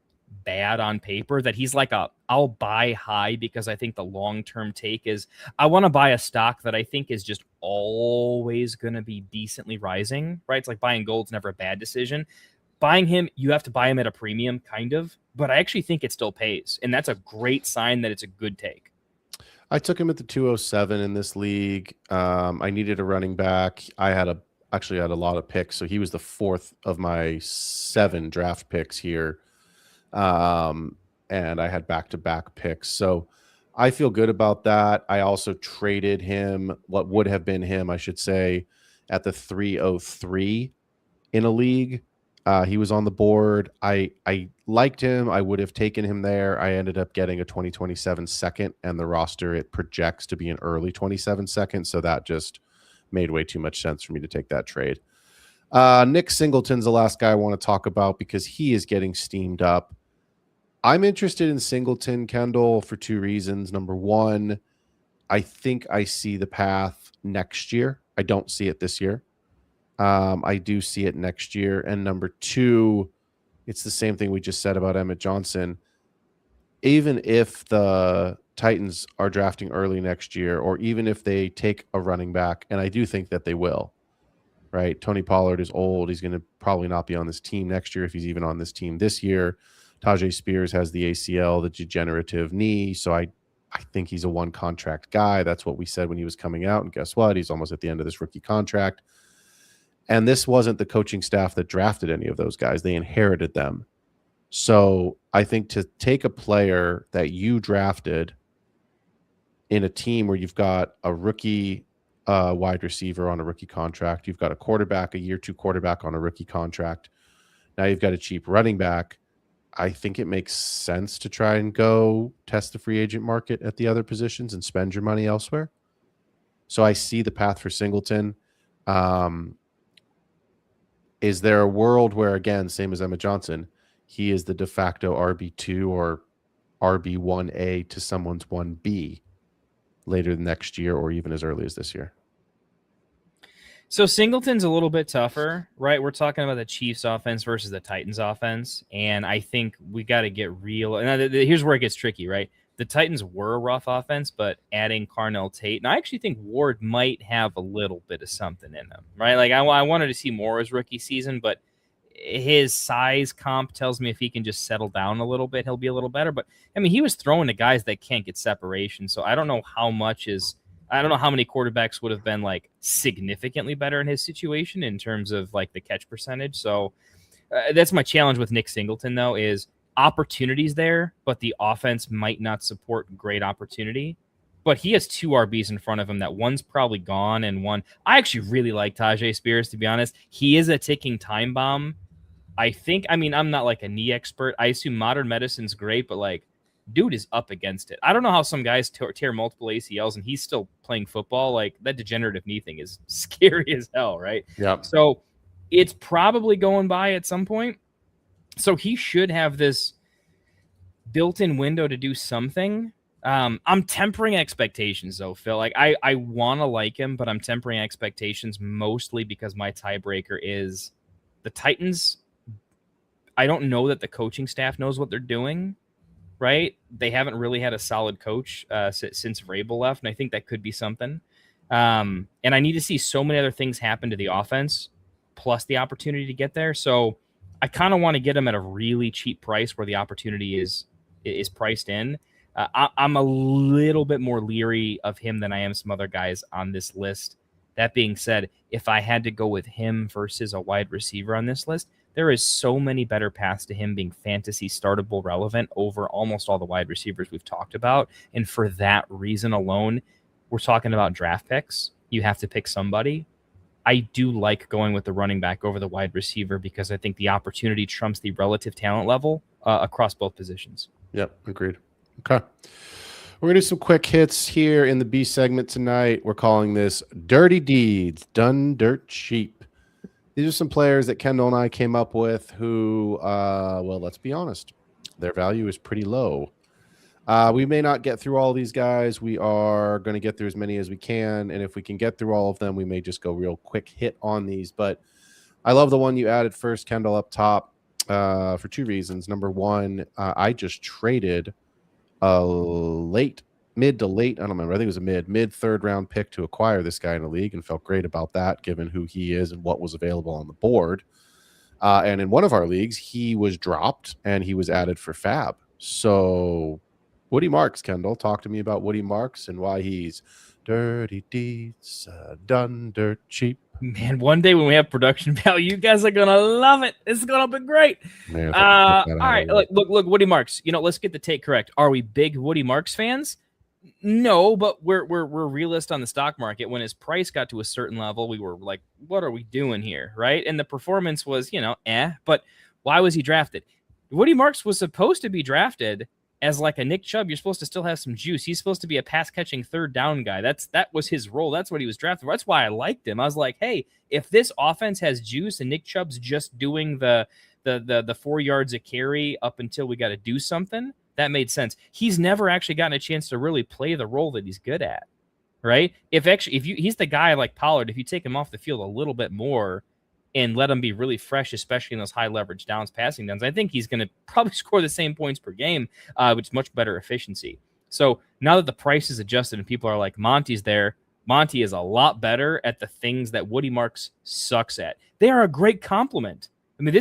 bad on paper that he's like I'll buy high because I think the long-term take is I want to buy a stock that I think is just always going to be decently rising, right? It's like buying gold's never a bad decision. Buying him, you have to buy him at a premium kind of, but I actually think it still pays. And that's a great sign that it's a good take. I took him at the 207 in this league. I needed a running back. I actually had a lot of picks. So he was the 4th of my 7 draft picks here. And I had back-to-back picks. So I feel good about that. I also traded him, what would have been him, I should say, at the 303 in a league. He was on the board. I liked him. I would have taken him there. I ended up getting a 2027 second, and the roster, it projects to be an early 27 second. So that just made way too much sense for me to take that trade. Nick Singleton's the last guy I want to talk about because he is getting steamed up. I'm interested in Singleton, Kendall, for 2 reasons. Number one, I think I see the path next year. I don't see it this year. I do see it next year. And number 2, it's the same thing we just said about Emmett Johnson. Even if the Titans are drafting early next year, or even if they take a running back, and I do think that they will, right? Tony Pollard is old. He's going to probably not be on this team next year if he's even on this team this year. Tajay Spears has the ACL, the degenerative knee. So I think he's a 1 contract guy. That's what we said when he was coming out. And guess what? He's almost at the end of this rookie contract. And this wasn't the coaching staff that drafted any of those guys. They inherited them. So I think to take a player that you drafted in a team where you've got a rookie wide receiver on a rookie contract, you've got a quarterback, a year 2 quarterback on a rookie contract, now you've got a cheap running back, I think it makes sense to try and go test the free agent market at the other positions and spend your money elsewhere. So I see the path for Singleton. Is there a world where, again, same as Emmett Johnson, he is the de facto RB2 or RB1A to someone's 1B later next year or even as early as this year? So Singleton's a little bit tougher, right? We're talking about the Chiefs offense versus the Titans offense. And I think we got to get real. And here's where it gets tricky, right? The Titans were a rough offense, but adding Carnell Tate, and I actually think Ward might have a little bit of something in him, right? Like I wanted to see more his rookie season, but his size comp tells me if he can just settle down a little bit, he'll be a little better. But I mean, he was throwing to guys that can't get separation. So I don't know how many quarterbacks would have been like significantly better in his situation in terms of like the catch percentage. So that's my challenge with Nick Singleton, though, is opportunities there, but the offense might not support great opportunity. But he has 2 RBs in front of him. That one's probably gone, and one I actually really like Tajay Spears, to be honest. He is a ticking time bomb. I'm not like a knee expert. I assume modern medicine's great, but like, dude is up against it. I don't know how some guys tear multiple ACLs and he's still playing football. Like, that degenerative knee thing is scary as hell, right? Yeah. So it's probably going by at some point. So he should have this built-in window to do something. I'm tempering expectations, though, Phil. Like, I want to like him, but I'm tempering expectations mostly because my tiebreaker is the Titans. I don't know that the coaching staff knows what they're doing, right? They haven't really had a solid coach since Vrabel left, and I think that could be something. And I need to see so many other things happen to the offense, plus the opportunity to get there. So I kind of want to get him at a really cheap price where the opportunity is priced in. I'm a little bit more leery of him than I am some other guys on this list. That being said, if I had to go with him versus a wide receiver on this list, there is so many better paths to him being fantasy startable relevant over almost all the wide receivers we've talked about. And for that reason alone, we're talking about draft picks. You have to pick somebody. I do like going with the running back over the wide receiver because I think the opportunity trumps the relative talent level across both positions. Yep, agreed. Okay. We're going to do some quick hits here in the B segment tonight. We're calling this Dirty Deeds, Done Dirt Cheap. These are some players that Kendall and I came up with who, well, let's be honest, their value is pretty low. We may not get through all these guys. We are going to get through as many as we can. And if we can get through all of them, we may just go real quick hit on these. But I love the one you added first, Kendall, up top for two reasons. Number one, I just traded a mid to late, I don't remember, I think it was a mid third round pick to acquire this guy in the league, and felt great about that given who he is and what was available on the board. And in one of our leagues, he was dropped and he was added for Fab. So Woody Marks, Kendall, talk to me about Woody Marks and why he's dirty deeds done dirt cheap. Man, one day when we have production value, you guys are gonna love it. It's gonna be great. Man, all right, look, Woody Marks. Let's get the take correct. Are we big Woody Marks fans? No, but we're realist on the stock market. When his price got to a certain level, we were like, "What are we doing here?" Right? And the performance was, But why was he drafted? Woody Marks was supposed to be drafted as like a Nick Chubb. You're supposed to still have some juice. He's supposed to be a pass catching third down guy. That was his role. That's what he was drafted for. That's why I liked him. I was like, hey, if this offense has juice and Nick Chubb's just doing the 4 yards a carry up until we got to do something, that made sense. He's never actually gotten a chance to really play the role that he's good at, right? He's the guy like Pollard. If you take him off the field a little bit more and let him be really fresh, especially in those high leverage downs, passing downs, I think he's going to probably score the same points per game, which is much better efficiency. So now that the price is adjusted and people are like, Monty's there, Monty is a lot better at the things that Woody Marks sucks at. They are a great compliment. I mean,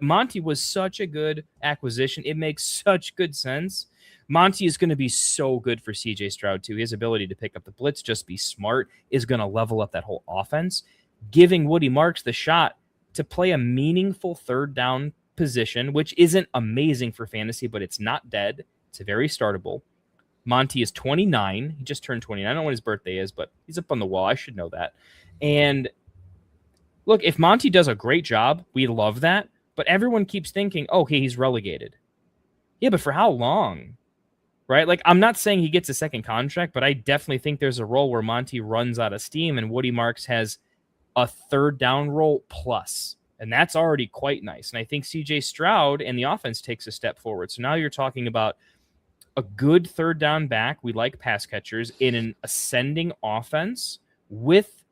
Monty was such a good acquisition. It makes such good sense. Monty is going to be so good for CJ Stroud too. His ability to pick up the blitz, just be smart, is going to level up that whole offense, giving Woody Marks the shot to play a meaningful third down position, which isn't amazing for fantasy, but it's not dead. It's very startable. Monty is 29. He just turned 29. I don't know when his birthday is, but he's up on the wall. I should know that. And look, if Monty does a great job, we love that. But everyone keeps thinking, okay, he's relegated. Yeah, but for how long? Right? Like, I'm not saying he gets a second contract, but I definitely think there's a role where Monty runs out of steam and Woody Marks has a third down role plus. And that's already quite nice. And I think CJ Stroud and the offense takes a step forward. So now you're talking about a good third down back. We like pass catchers in an ascending offense with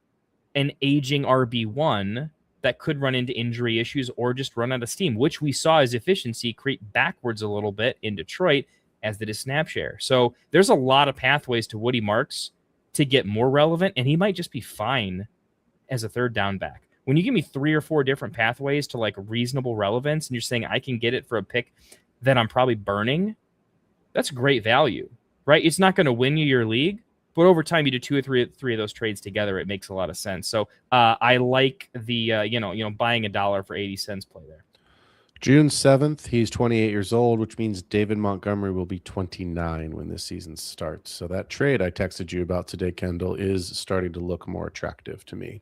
an aging RB1 that could run into injury issues or just run out of steam, which we saw his efficiency creep backwards a little bit in Detroit, as did his snap share. So there's a lot of pathways to Woody Marks to get more relevant, and he might just be fine as a third down back. When you give me 3 or 4 different pathways to like reasonable relevance, and you're saying I can get it for a pick that I'm probably burning, that's great value, right? It's not going to win you your league, but over time you do 2 or 3 of those trades together, it makes a lot of sense. So I like the buying $1 for 80 cents play there. June 7th, he's 28 years old, which means David Montgomery will be 29 when this season starts. So that trade I texted you about today, Kendall, is starting to look more attractive to me.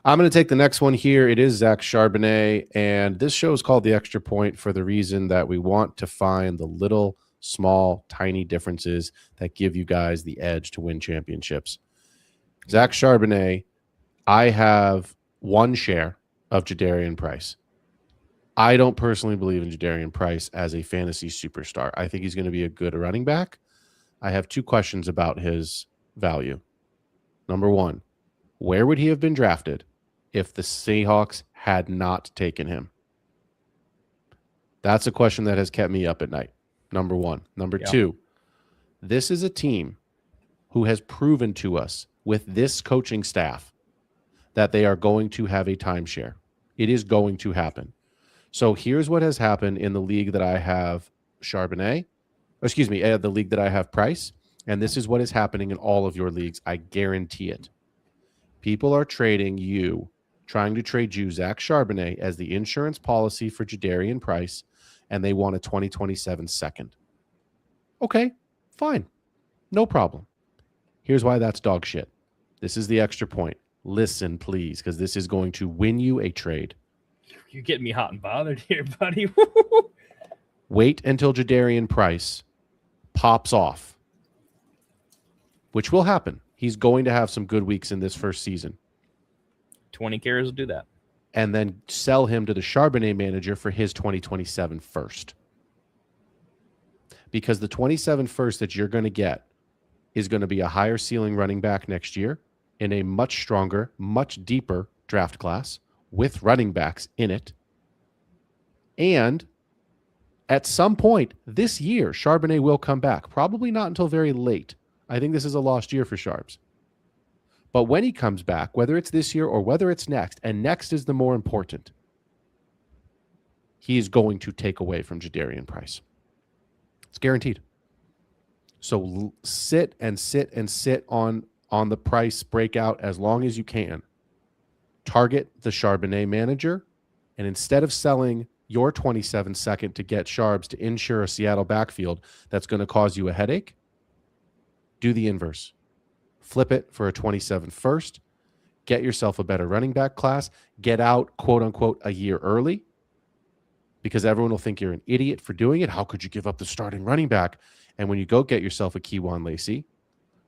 I'm going to take the next one here. It is Zach Charbonnet, and this show is called The Extra Point for the reason that we want to find the little, small, tiny differences that give you guys the edge to win championships. Zach Charbonnet, I have 1 share of Jadarian Price. I don't personally believe in Jadarian Price as a fantasy superstar. I think he's going to be a good running back. I have 2 questions about his value. Number 1, where would he have been drafted if the Seahawks had not taken him? That's a question that has kept me up at night. Number 1. Number 2, this is a team who has proven to us with this coaching staff that they are going to have a timeshare. It is going to happen. So here's what has happened in the league that I have Charbonnet, the league that I have Price, and this is what is happening in all of your leagues. I guarantee it. People are trying to trade you Zach Charbonnet as the insurance policy for Jadarian Price, and they want a 2027 second. Okay, fine. No problem. Here's why that's dog shit. This is the extra point. Listen, please, because this is going to win you a trade. You're getting me hot and bothered here, buddy. Wait until Jadarian Price pops off, which will happen. He's going to have some good weeks in this first season. 20 carries will do that. And then sell him to the Charbonnet manager for his 2027 first. Because the 27 first that you're going to get is going to be a higher ceiling running back next year in a much stronger, much deeper draft class with running backs in it. And at some point this year, Charbonnet will come back. Probably not until very late. I think this is a lost year for Charbs. But when he comes back, whether it's this year or whether it's next, and next is the more important, he is going to take away from Jadarian Price. It's guaranteed. So sit and sit and sit on the price breakout as long as you can. Target the Charbonnet manager, and instead of selling your 27 second to get Charbs to insure a Seattle backfield that's going to cause you a headache, do the inverse. Flip it for a 27 first. Get yourself a better running back class. Get out, quote unquote, a year early, because everyone will think you're an idiot for doing it. How could you give up the starting running back? And when you go get yourself a Keywan Lacey,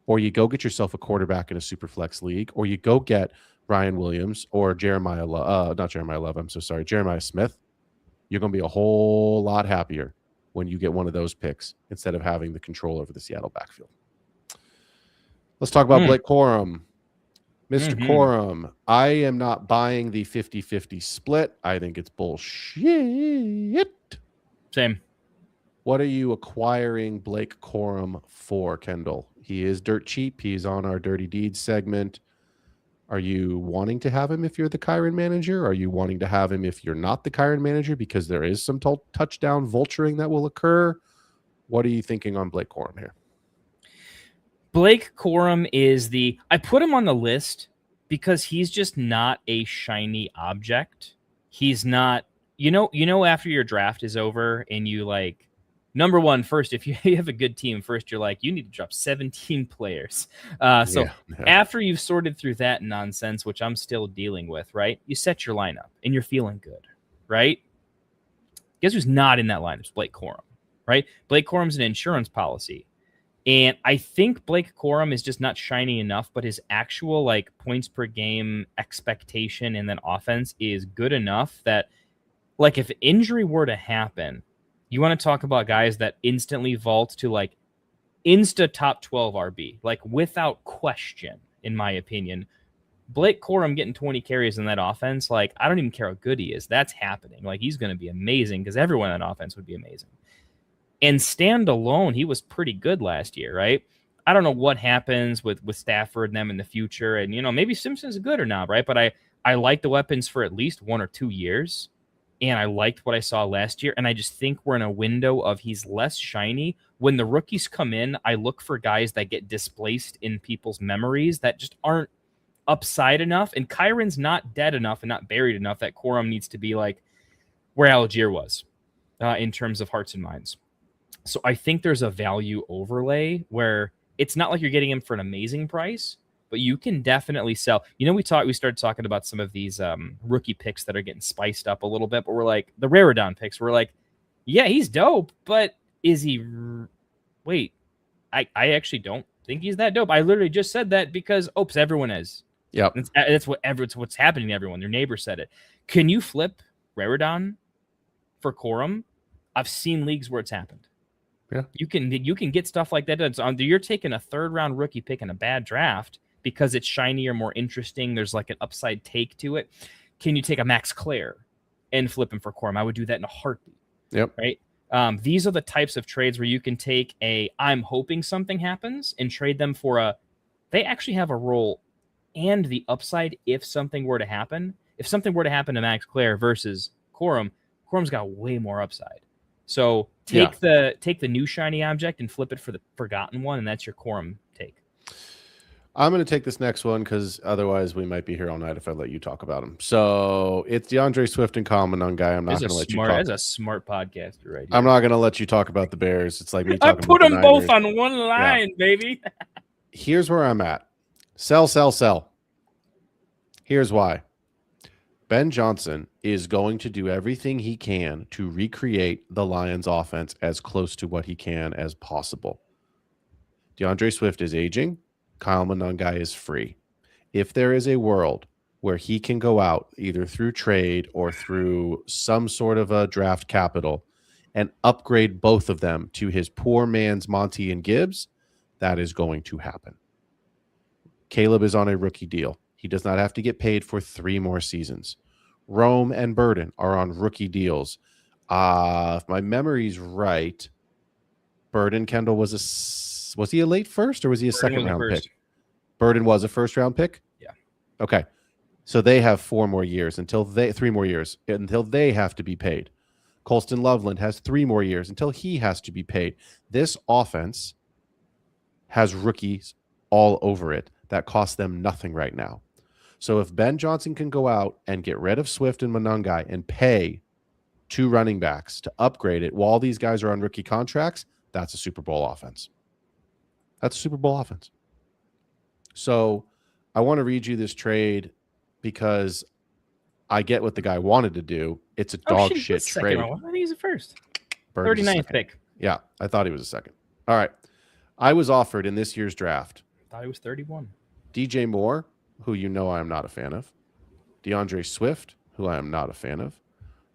or you go get yourself a quarterback in a super flex league, or you go get Ryan Williams or Jeremiah Smith, you're going to be a whole lot happier when you get one of those picks instead of having the control over the Seattle backfield. Let's talk about Blake Corum. Mr. Corum, I am not buying the 50-50 split. I think it's bullshit. Same. What are you acquiring Blake Corum for, Kendall? He is dirt cheap. He's on our Dirty Deeds segment. Are you wanting to have him if you're the Kyron manager? Are you wanting to have him if you're not the Kyron manager because there is some touchdown vulturing that will occur? What are you thinking on Blake Corum here? Blake Corum is I put him on the list because he's just not a shiny object. He's not, after your draft is over and you like, number one, first, if you have a good team, first, you're like, you need to drop 17 players. After you've sorted through that nonsense, which I'm still dealing with, right? You set your lineup and you're feeling good, right? Guess who's not in that lineup? It's Blake Corum, right? Blake Corum's an insurance policy. And I think Blake Corum is just not shiny enough, but his actual like points per game expectation and then offense is good enough that like if injury were to happen, you want to talk about guys that instantly vault to like insta top 12 RB, like without question, in my opinion. Blake Corum getting 20 carries in that offense, like I don't even care how good he is. That's happening. Like he's going to be amazing because everyone in that offense would be amazing. And standalone, he was pretty good last year, right? I don't know what happens with Stafford and them in the future. And, maybe Simpson's good or not, right? But I like the weapons for at least 1 or 2 years. And I liked what I saw last year. And I just think we're in a window of he's less shiny. When the rookies come in, I look for guys that get displaced in people's memories that just aren't upside enough. And Kyron's not dead enough and not buried enough that Corum needs to be like where Algier was in terms of hearts and minds. So I think there's a value overlay where it's not like you're getting him for an amazing price, but you can definitely sell. We started talking about some of these rookie picks that are getting spiced up a little bit, but we're like the Raridon picks. We're like, yeah, he's dope, but is he? Wait, I actually don't think he's that dope. I literally just said that because everyone is. Yep, that's what's happening to everyone. Their neighbor said it. Can you flip Raridon for Corum? I've seen leagues where it's happened. Yeah, you can get stuff like that. You're taking a 3rd round rookie pick in a bad draft because it's shinier, more interesting. There's like an upside take to it. Can you take a Max Clare and flip him for Corum? I would do that in a heartbeat. Yep. Right. These are the types of trades where you can take I'm hoping something happens and trade them for they actually have a role and the upside if something were to happen. If something were to happen to Max Clare versus Corum, Corum's got way more upside. So take the new shiny object and flip it for the forgotten one, and that's your Corum take. I'm going to take this next one because otherwise we might be here all night if I let you talk about him. So it's DeAndre Swift and Common guy. I'm not going to let you talk. That's a smart podcaster right here. I'm not going to let you talk about the Bears. It's like me talking about I put them both on one line, baby. Here's where I'm at. Sell. Here's why. Ben Johnson is going to do everything he can to recreate the Lions offense as close to what he can as possible. DeAndre Swift is aging. Kyle Monangai is free. If there is a world where he can go out either through trade or through some sort of a draft capital and upgrade both of them to his poor man's Monty and Gibbs, that is going to happen. Caleb is on a rookie deal. He does not have to get paid for 3 more seasons. Rome and Burden are on rookie deals. If my memory's right, Burden Kendall was he a late first or was he a second round pick? Burden was a first round pick? Yeah. Okay. So they have 3 more years until they have to be paid. Colston Loveland has 3 more years until he has to be paid. This offense has rookies all over it that cost them nothing right now. So if Ben Johnson can go out and get rid of Swift and Monangai and pay 2 running backs to upgrade it while these guys are on rookie contracts, that's a Super Bowl offense. That's a Super Bowl offense. So I want to read you this trade because I get what the guy wanted to do. It's a dog shit trade. I think he's a first. 39th pick. Yeah, I thought he was a second. All right. I was offered in this year's draft. I thought he was 31. DJ Moore, who you know I am not a fan of. DeAndre Swift, who I am not a fan of.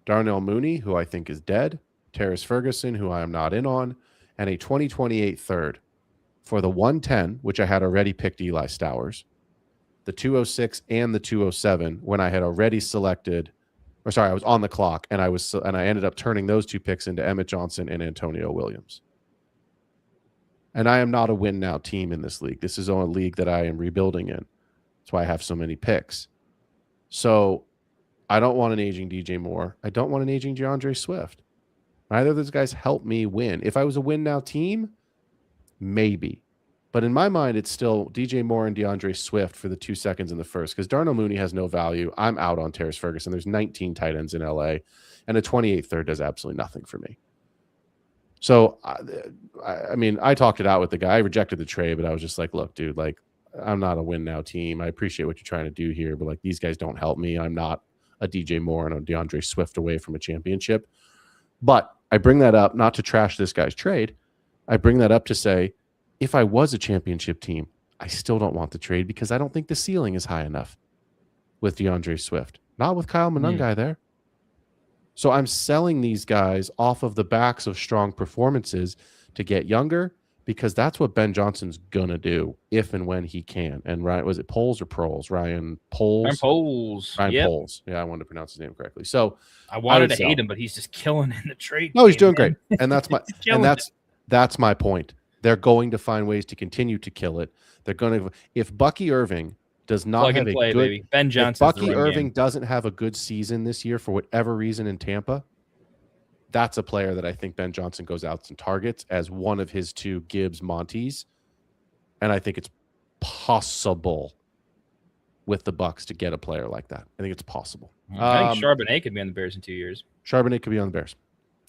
Darnell Mooney, who I think is dead. Terrace Ferguson, who I am not in on. And a 2028 third for the 110, which I had already picked Eli Stowers. The 206 and the 207 when I had already selected, I was on the clock and I ended up turning those 2 picks into Emmett Johnson and Antonio Williams. And I am not a win now team in this league. This is a league that I am rebuilding in. That's why I have so many picks. So I don't want an aging DJ Moore. I don't want an aging DeAndre Swift. Neither of those guys help me win. If I was a win now team, maybe. But in my mind, it's still DJ Moore and DeAndre Swift for the 2 seconds in the first because Darnell Mooney has no value. I'm out on Terrace Ferguson. There's 19 tight ends in LA, and a 28 third does absolutely nothing for me. So, I mean, I talked it out with the guy. I rejected the trade, but I was just like, look, dude, like, I'm not a win now team. I appreciate what you're trying to do here, but like these guys don't help me. I'm not a DJ Moore and a DeAndre Swift away from a championship. But I bring that up not to trash this guy's trade. I bring that up to say, if I was a championship team, I still don't want the trade because I don't think the ceiling is high enough with DeAndre Swift. Not with Kyle Monangai there. So I'm selling these guys off of the backs of strong performances to get younger because that's what Ben Johnson's going to do if and when he can. And Ryan, was it Poles or Proles? Ryan Poles? Ryan Poles. Ryan Poles. Yeah, I wanted to pronounce his name correctly. So I wanted to hate him, but he's just killing in the trade. No, he's doing great. And that's that's my point. They're going to find ways to continue to kill it. They're going to, if Bucky Irving does not have a good, baby. Ben Johnson. If Bucky Irving doesn't have a good season this year for whatever reason in Tampa, that's a player that I think Ben Johnson goes out and targets as one of his 2 Gibbs Montes, and I think it's possible with the Bucs to get a player like that. I think it's possible. I think Charbonnet could be on the Bears in 2 years. Charbonnet could be on the Bears.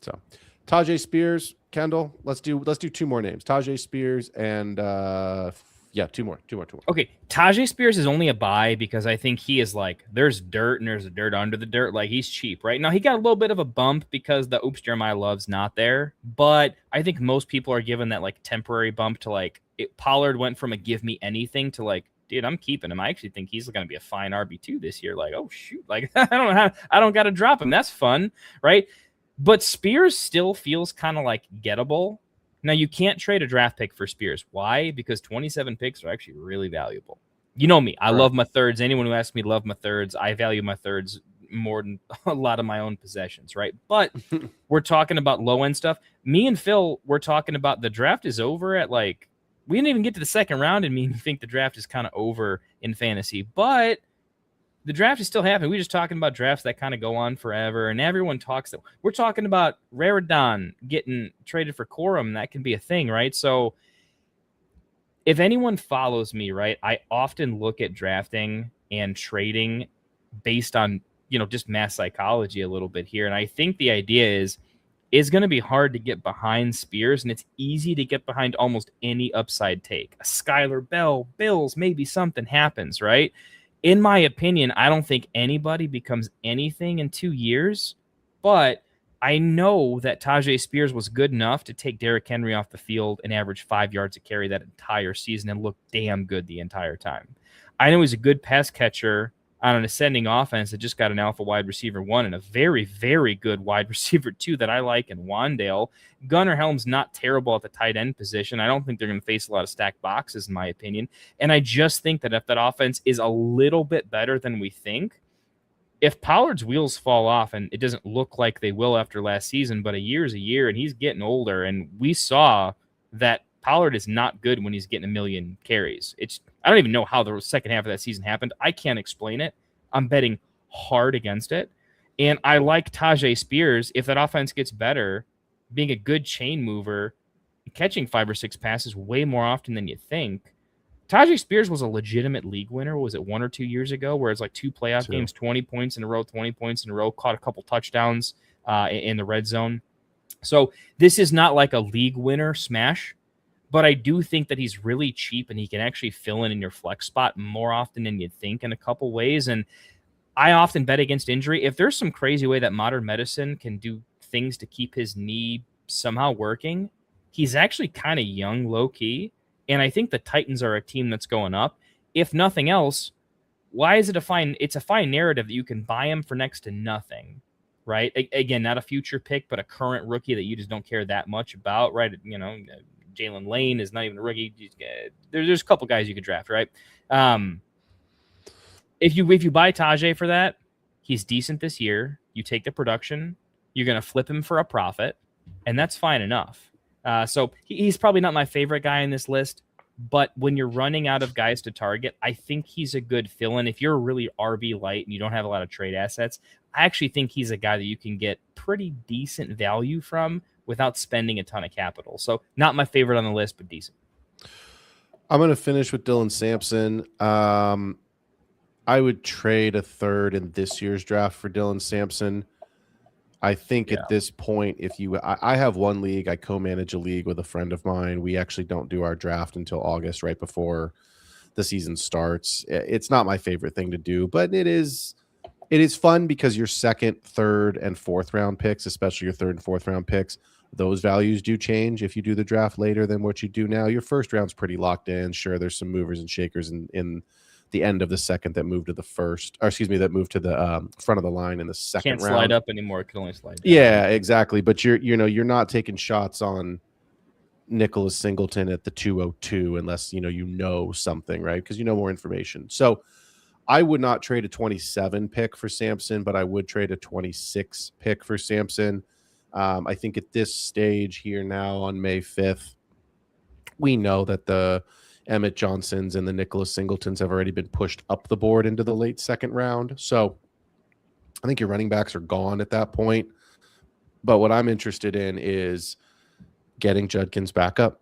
So. Tajay Spears, Kendall. Let's do 2 more names. Tajay Spears and 2 more. Okay, Tajay Spears is only a buy because I think he is like there's dirt and there's a dirt under the dirt. Like he's cheap right now. He got a little bit of a bump because the Oops Jeremiah Love's not there, but I think most people are given that like temporary bump to like Pollard went from a give me anything to like, dude, I'm keeping him. I actually think he's going to be a fine RB2 this year. Like, oh shoot, like I don't got to drop him. That's fun, right? But Spears still feels kind of like gettable. Now, you can't trade a draft pick for Spears. Why? Because 27 picks are actually really valuable. You know me. I love my thirds. Anyone who asks me to love my thirds, I value my thirds more than a lot of my own possessions, right? But we're talking about low-end stuff. Me and Phil, we're talking about the draft is over at like – we didn't even get to the second round, and me think the draft is kind of over in fantasy. But – the draft is still happening. We're just talking about drafts that kind of go on forever, and everyone talks that we're talking about Raridon getting traded for Corum. That can be a thing, right? So if anyone follows me, right, I often look at drafting and trading based on, just mass psychology a little bit here. And I think the idea is going to be hard to get behind Spears, and it's easy to get behind almost any upside take. A Skylar Bell, Bills, maybe something happens, right? in my opinion, I don't think anybody becomes anything in 2 years, but I know that Tajay Spears was good enough to take Derrick Henry off the field and average 5 yards a carry that entire season and look damn good the entire time. I know he's a good pass catcher on an ascending offense that just got an alpha wide receiver 1 and a very, very good wide receiver 2 that I like in Wandale. Gunnar Helm's not terrible at the tight end position. I don't think they're going to face a lot of stacked boxes, in my opinion. And I just think that if that offense is a little bit better than we think, if Pollard's wheels fall off, and it doesn't look like they will after last season, but a year is a year, and he's getting older, and we saw that Pollard is not good when he's getting a million carries. I don't even know how the second half of that season happened. I can't explain it. I'm betting hard against it. And I like Tajay Spears, if that offense gets better, being a good chain mover, catching 5 or 6 passes way more often than you think. Tajay Spears was a legitimate league winner. Was it 1 or 2 years ago where it's like 2 playoff games, 20 points in a row, caught a couple touchdowns in the red zone. So this is not like a league winner smash, but I do think that he's really cheap and he can actually fill in your flex spot more often than you'd think in a couple ways. And I often bet against injury. If there's some crazy way that modern medicine can do things to keep his knee somehow working, he's actually kind of young, low key. And I think the Titans are a team that's going up. If nothing else, why is it it's a fine narrative that you can buy him for next to nothing, right? Again, not a future pick, but a current rookie that you just don't care that much about, right? You know, Jalen Lane is not even a rookie. There's a couple guys you could draft, right? If you buy Tajay for that, he's decent this year. You take the production, you're going to flip him for a profit, and that's fine enough. So he's probably not my favorite guy in this list, but when you're running out of guys to target, I think he's a good fill-in. If you're really RB light and you don't have a lot of trade assets, I actually think he's a guy that you can get pretty decent value from without spending a ton of capital. So not my favorite on the list, but decent. I'm going to finish with Dylan Sampson. I would trade a third in this year's draft for Dylan Sampson. I think at this point, I have one league, I co-manage a league with a friend of mine. We actually don't do our draft until August, right before the season starts. It's not my favorite thing to do, but it is fun because your second, third, and fourth round picks, especially your third and fourth round picks, those values do change if you do the draft later than what you do now. Your first round's pretty locked in. Sure, there's some movers and shakers in the end of the second that moved to the first, or excuse me, that moved to the front of the line in the second round. Can't slide up anymore. It can only slide down. Yeah, exactly. But you're not taking shots on Nicholas Singleton at the 202 unless you know something, right? Because you know more information. So I would not trade a 27 pick for Sampson, but I would trade a 26 pick for Sampson. I think at this stage here now on May 5th, we know that the Emmett Johnsons and the Nicholas Singletons have already been pushed up the board into the late second round. So I think your running backs are gone at that point. But what I'm interested in is getting Judkins back up.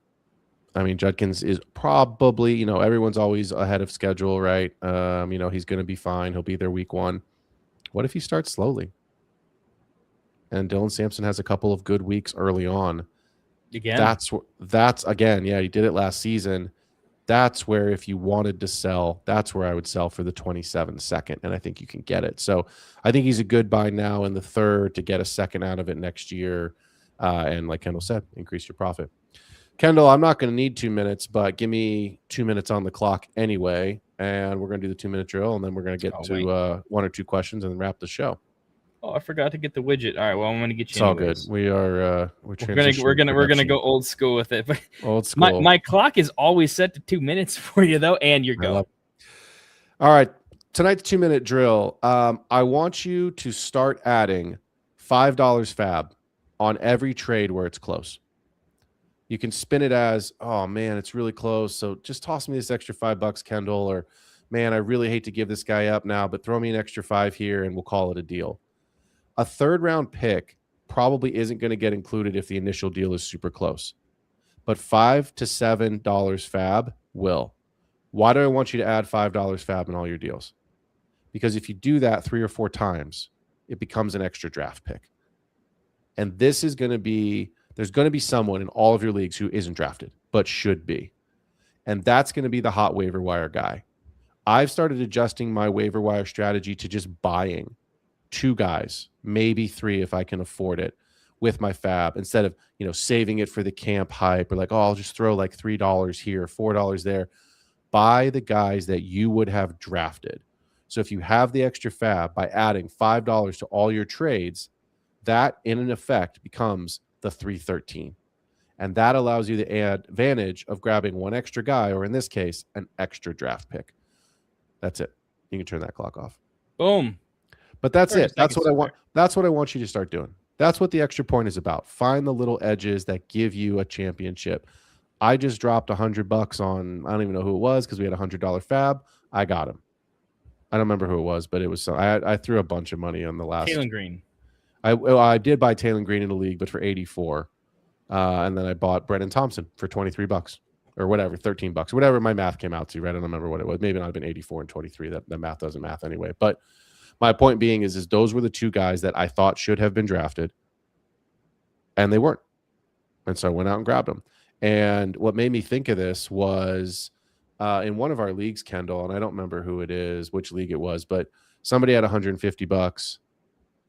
I mean, Judkins is probably, everyone's always ahead of schedule, right? He's going to be fine. He'll be there week 1. What if he starts slowly? And Dylan Sampson has a couple of good weeks early on. Again? That's again, yeah, he did it last season. That's where if you wanted to sell, that's where I would sell for the 27 second, and I think you can get it. So I think he's a good buy now in the third to get a second out of it next year. And like Kendall said, increase your profit. Kendall, I'm not going to need 2 minutes, but give me 2 minutes on the clock anyway, and we're going to do the 2-minute drill, and then we're going to get to 1 or 2 questions and then wrap the show. Oh, I forgot to get the widget. All right, well, I'm going to get you. It's all good. We are we're gonna go old school with it. But old school. My clock is always set to 2 minutes for you though, and you're going. All right, tonight's 2-minute drill. I want you to start adding $5 fab on every trade where it's close. You can spin it as, oh man, it's really close, so just toss me this extra $5, Kendall, or man, I really hate to give this guy up now, but throw me an extra 5 here and we'll call it a deal. A third round pick probably isn't going to get included if the initial deal is super close, but $5 to $7 fab will. Why do I want you to add $5 fab in all your deals? Because if you do that 3 or 4 times, it becomes an extra draft pick. And this is going to be, there's going to be someone in all of your leagues who isn't drafted, but should be. And that's going to be the hot waiver wire guy. I've started adjusting my waiver wire strategy to just buying 2 guys, maybe 3 if I can afford it with my fab, instead of, saving it for the camp hype, or like, oh, I'll just throw like $3 here, $4 there. Buy the guys that you would have drafted. So if you have the extra fab, by adding $5 to all your trades, that in an effect becomes the 313. And that allows you the advantage of grabbing one extra guy, or in this case, an extra draft pick. That's it. You can turn that clock off. Boom. But that's it. That's what I want. That's what I want you to start doing. That's what the extra point is about. Find the little edges that give you a championship. I just dropped $100 on, I don't even know who it was, because we had a $100 fab. I got him. I don't remember who it was, but it was. I threw a bunch of money on the last. Taylor Green. I did buy Taylor Green in the league, but for 84. And then I bought Brennan Thompson for $23 or whatever, $13, whatever my math came out to. Right? I don't remember what it was. Maybe it might have been 84 and 23. That math doesn't math anyway. But my point being is those were the 2 guys that I thought should have been drafted, and they weren't. And so I went out and grabbed them. And what made me think of this was in one of our leagues, Kendall, and I don't remember who it is, which league it was, but somebody had $150,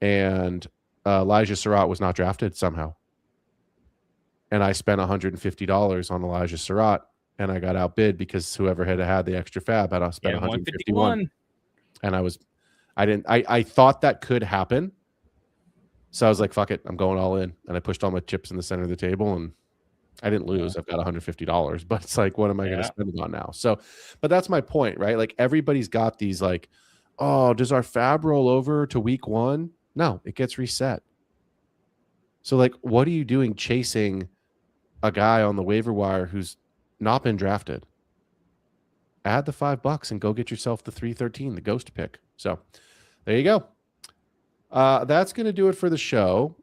and Elijah Surratt was not drafted somehow. And I spent $150 on Elijah Surratt, and I got outbid because whoever had the extra fab had spent $151. And I thought that could happen. So I was like, fuck it, I'm going all in. And I pushed all my chips in the center of the table, and I didn't lose. I've got $150, but it's like, what am I going to spend it on now? So, but that's my point, right? Like, everybody's got these like, oh, does our fab roll over to week 1? No, it gets reset. So like, what are you doing chasing a guy on the waiver wire who's not been drafted? Add the $5 and go get yourself the 313, the ghost pick. So there you go. That's going to do it for the show.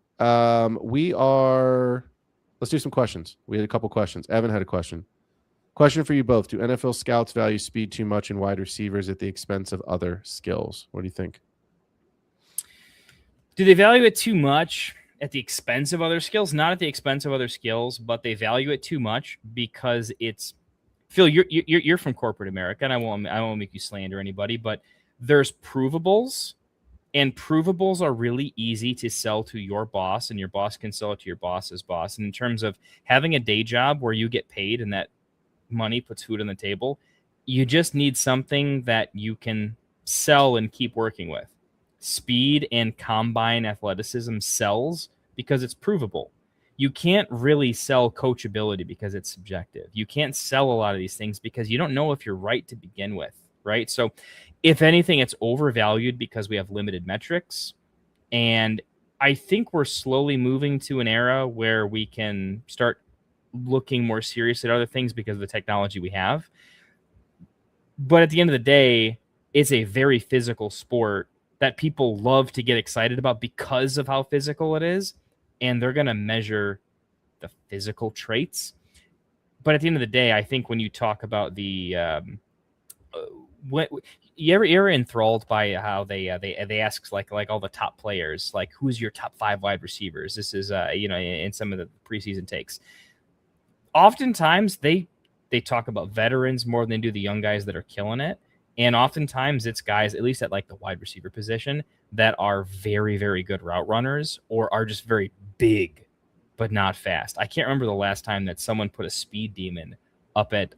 Let's do some questions. We had a couple questions. Evan had a question. Question for you both. Do NFL scouts value speed too much in wide receivers at the expense of other skills? What do you think? Do they value it too much at the expense of other skills? Not at the expense of other skills, but they value it too much because it's Phil. You're from corporate America, and I won't make you slander anybody, but there's provables, and provables are really easy to sell to your boss, and your boss can sell it to your boss's boss. And in terms of having a day job where you get paid and that money puts food on the table, you just need something that you can sell and keep working with. Speed and combine athleticism sells because it's provable. You can't really sell coachability because it's subjective. You can't sell a lot of these things because you don't know if you're right to begin with, right? So if anything, it's overvalued because we have limited metrics. And I think we're slowly moving to an era where we can start looking more serious at other things because of the technology we have. But at the end of the day, it's a very physical sport that people love to get excited about because of how physical it is. And they're going to measure the physical traits. But at the end of the day, I think when you talk about the you ever enthralled by how they ask like all the top players, like, who's your top 5 wide receivers? This is in some of the preseason takes. Oftentimes they talk about veterans more than they do the young guys that are killing it. And oftentimes it's guys, at least at like the wide receiver position, that are very, very good route runners or are just very big, but not fast. I can't remember the last time that someone put a speed demon up at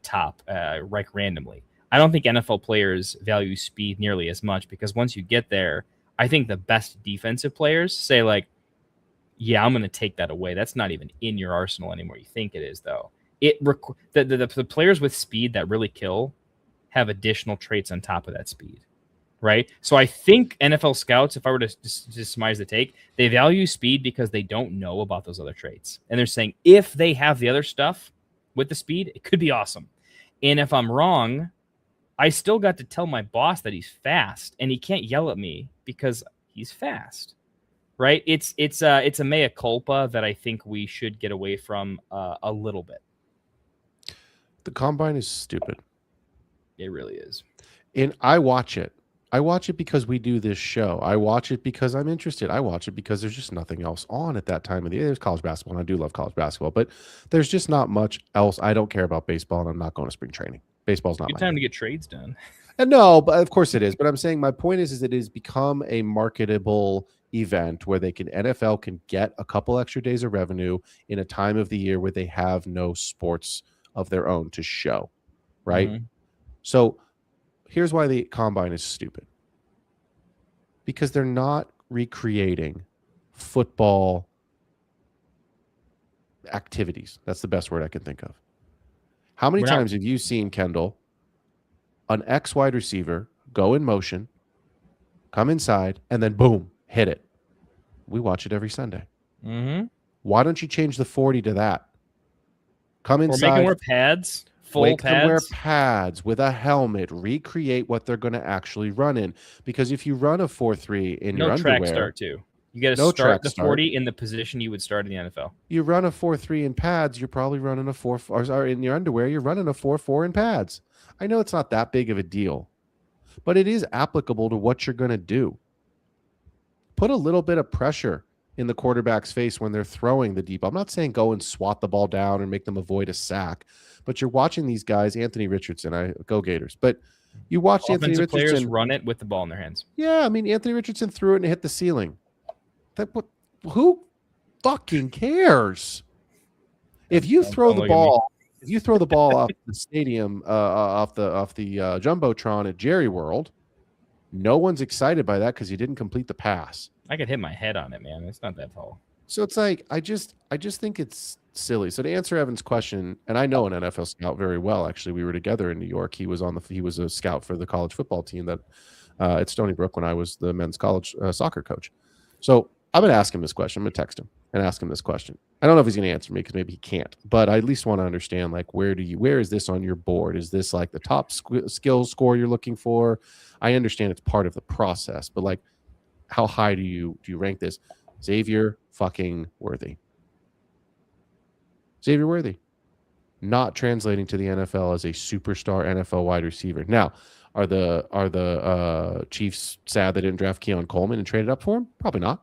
top, like randomly. I don't think NFL players value speed nearly as much because once you get there, I think the best defensive players say like, yeah, I'm going to take that away. That's not even in your arsenal anymore. You think it is though. The players with speed that really kill have additional traits on top of that speed, right? So I think NFL scouts, if I were to just surmise the take, they value speed because they don't know about those other traits. And they're saying if they have the other stuff with the speed, it could be awesome. And if I'm wrong, I still got to tell my boss that he's fast, and he can't yell at me because he's fast, right? It's a mea culpa that I think we should get away from a little bit. The combine is stupid. It really is. And I watch it. I watch it because we do this show. I watch it because I'm interested. I watch it because there's just nothing else on at that time of the year. There's college basketball, and I do love college basketball, but there's just not much else. I don't care about baseball, and I'm not going to spring training. Baseball's not Good my time thing. to get trades done. And no, but of course it is. But I'm saying my point is it has become a marketable event where NFL can get a couple extra days of revenue in a time of the year where they have no sports of their own to show, right? Mhm. So here's why the combine is stupid. Because they're not recreating football activities. That's the best word I can think of. How many times have you seen, Kendall, an X wide receiver go in motion, come inside, and then boom, hit it? We watch it every Sunday. Mm-hmm. Why don't you change the 40 to that? Come Or inside. make them wear pads, Make pads. them wear pads with a helmet. Recreate what they're going to actually run in. Because if you run a 4.3 in your underwear, track start too. You got to no start track the 40 in the position you would start in the NFL. You run a 4.3 in pads, you're probably running a 4, or sorry, in your underwear, you're running a 4.4 in pads. I know it's not that big of a deal, but it is applicable to what you're going to do. Put a little bit of pressure in the quarterback's face when they're throwing the deep. I'm not saying go and swat the ball down and make them avoid a sack, but you're watching these guys, Anthony Richardson, go Gators, but you watched Anthony Offensive players Richardson run it with the ball in their hands. Yeah, I mean, Anthony Richardson threw it and it hit the ceiling. Who fucking cares? If you throw the ball off the stadium, off the jumbotron at Jerry World, no one's excited by that because you didn't complete the pass. I could hit my head on it, man. It's not that tall. So it's like I just think it's silly. So to answer Evan's question, and I know an NFL scout very well. Actually, we were together in New York. He was a scout for the college football team that at Stony Brook when I was the men's college soccer coach. So I'm going to ask him this question. I'm going to text him and ask him this question. I don't know if he's going to answer me because maybe he can't, but I at least want to understand, like, where is this on your board? Is this like the top skill score you're looking for? I understand it's part of the process, but like, how high do you rank this? Xavier fucking Worthy. Xavier Worthy. Not translating to the NFL as a superstar NFL wide receiver. Now, are the Chiefs sad they didn't draft Keon Coleman and traded up for him? Probably not.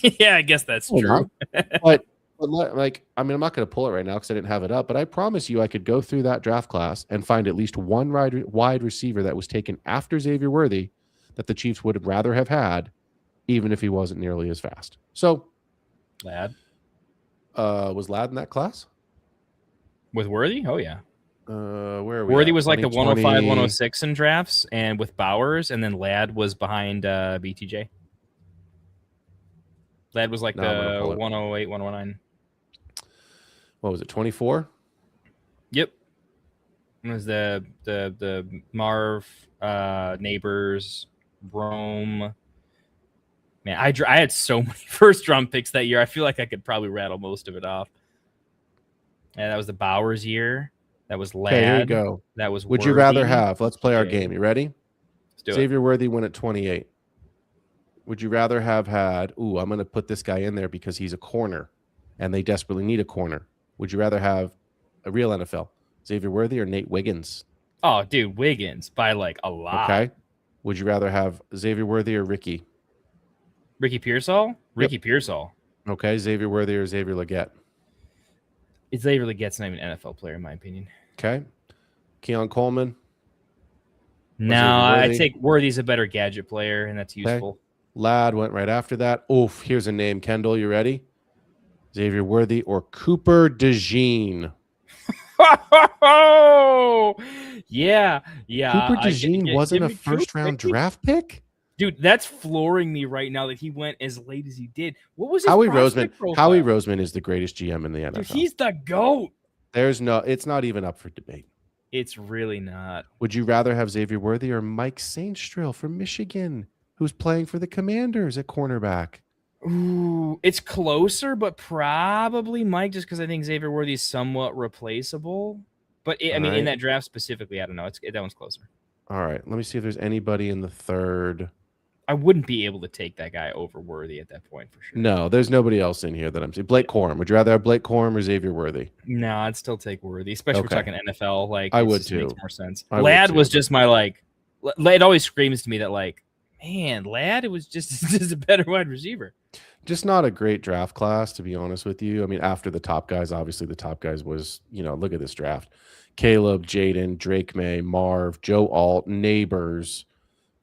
Yeah, I guess that's true. but like, I mean, I'm not going to pull it right now because I didn't have it up, but I promise you I could go through that draft class and find at least one wide receiver that was taken after Xavier Worthy that the Chiefs would rather have had, even if he wasn't nearly as fast. So, Ladd. Was Ladd in that class? With Worthy? Oh, yeah. Where are we? Worthy was like the 105, 106 in drafts, and with Bowers, and then Ladd was behind BTJ. Ladd was like the 108, 109. What was it, 24? Yep. It was the Marv, Neighbors, Rome. Man, I had so many first-round picks that year. I feel like I could probably rattle most of it off. And that was the Bowers year. That was Ladd. Okay, here you go. That was Would Worthy. you rather have? Let's play our game. You ready? Let's do Xavier Worthy went at 28. Would you rather have had? Ooh, I'm going to put this guy in there because he's a corner, and they desperately need a corner. Would you rather have a real NFL Xavier Worthy or Nate Wiggins? Oh, dude, Wiggins by like a lot. Okay. Would you rather have Xavier Worthy or Ricky? Ricky Pearsall? Ricky Pearsall. Okay. Xavier Worthy or Xavier Legette? Xavier Legette's not even an NFL player, in my opinion. Okay. Keon Coleman? No, I think Worthy's a better gadget player, and that's useful. Okay. Ladd went right after that. Oof, here's a name. Kendall, you ready? Xavier Worthy or Cooper DeJean? Yeah. Cooper DeJean wasn't a first-round draft pick? Dude, that's flooring me right now that he went as late as he did. What was his Howie prospect Roseman? profile? Howie Roseman is the greatest GM in the NFL. Dude, he's the GOAT. It's not even up for debate. It's really not. Would you rather have Xavier Worthy or Mike Sainstrill from Michigan, who's playing for the Commanders at cornerback? Ooh, it's closer, but probably Mike, just because I think Xavier Worthy is somewhat replaceable. But in that draft specifically, I don't know. That one's closer. All right, let me see if there's anybody in the third. I wouldn't be able to take that guy over Worthy at that point for sure. No, there's nobody else in here that I'm seeing. Blake Corum. Would you rather have Blake Corum or Xavier Worthy? No, I'd still take Worthy, especially if we're talking NFL. Like, I would too. Makes more sense. Ladd was just my like. It always screams to me that like, man, Ladd, it was just a better wide receiver. Just not a great draft class, to be honest with you. I mean, after the top guys, obviously the top guys was, look at this draft. Caleb, Jaden, Drake May, Marv, Joe Alt, Neighbors,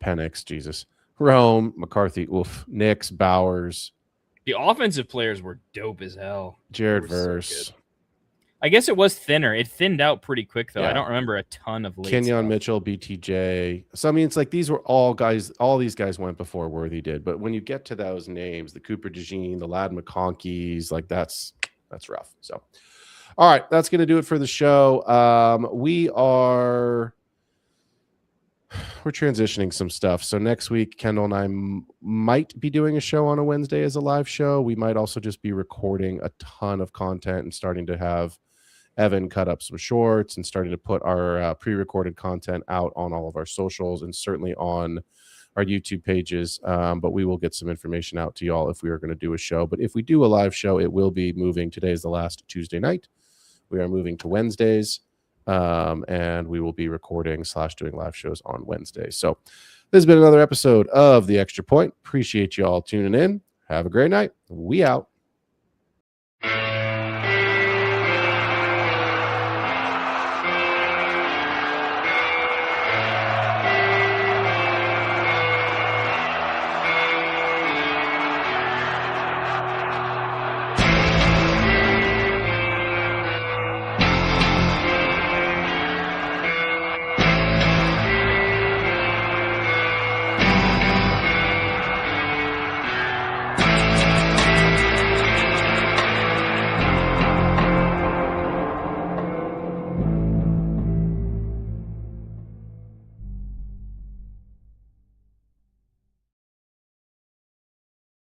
Penix, Jesus, Rome, McCarthy, oof, Nix, Bowers. The offensive players were dope as hell. Jared They were so Verse. good. I guess it was thinner. It thinned out pretty quick, though. Yeah. I don't remember a ton of late Kenyon stuff. Mitchell, BTJ. So, I mean, it's like these were all guys, all these guys went before Worthy did. But when you get to those names, the Cooper DeJean, the Lad McConkeys, like that's rough. So, all right, that's going to do it for the show. We're transitioning some stuff. So next week, Kendall and I might be doing a show on a Wednesday as a live show. We might also just be recording a ton of content and starting to have Evan cut up some shorts and starting to put our pre-recorded content out on all of our socials and certainly on our YouTube pages. But we will get some information out to y'all if we are going to do a show. But if we do a live show, it will be moving. Today is the last Tuesday night. We are moving to Wednesdays. And we will be recording / doing live shows on Wednesday. So this has been another episode of The Extra Point. Appreciate you all tuning in. Have a great night. We out.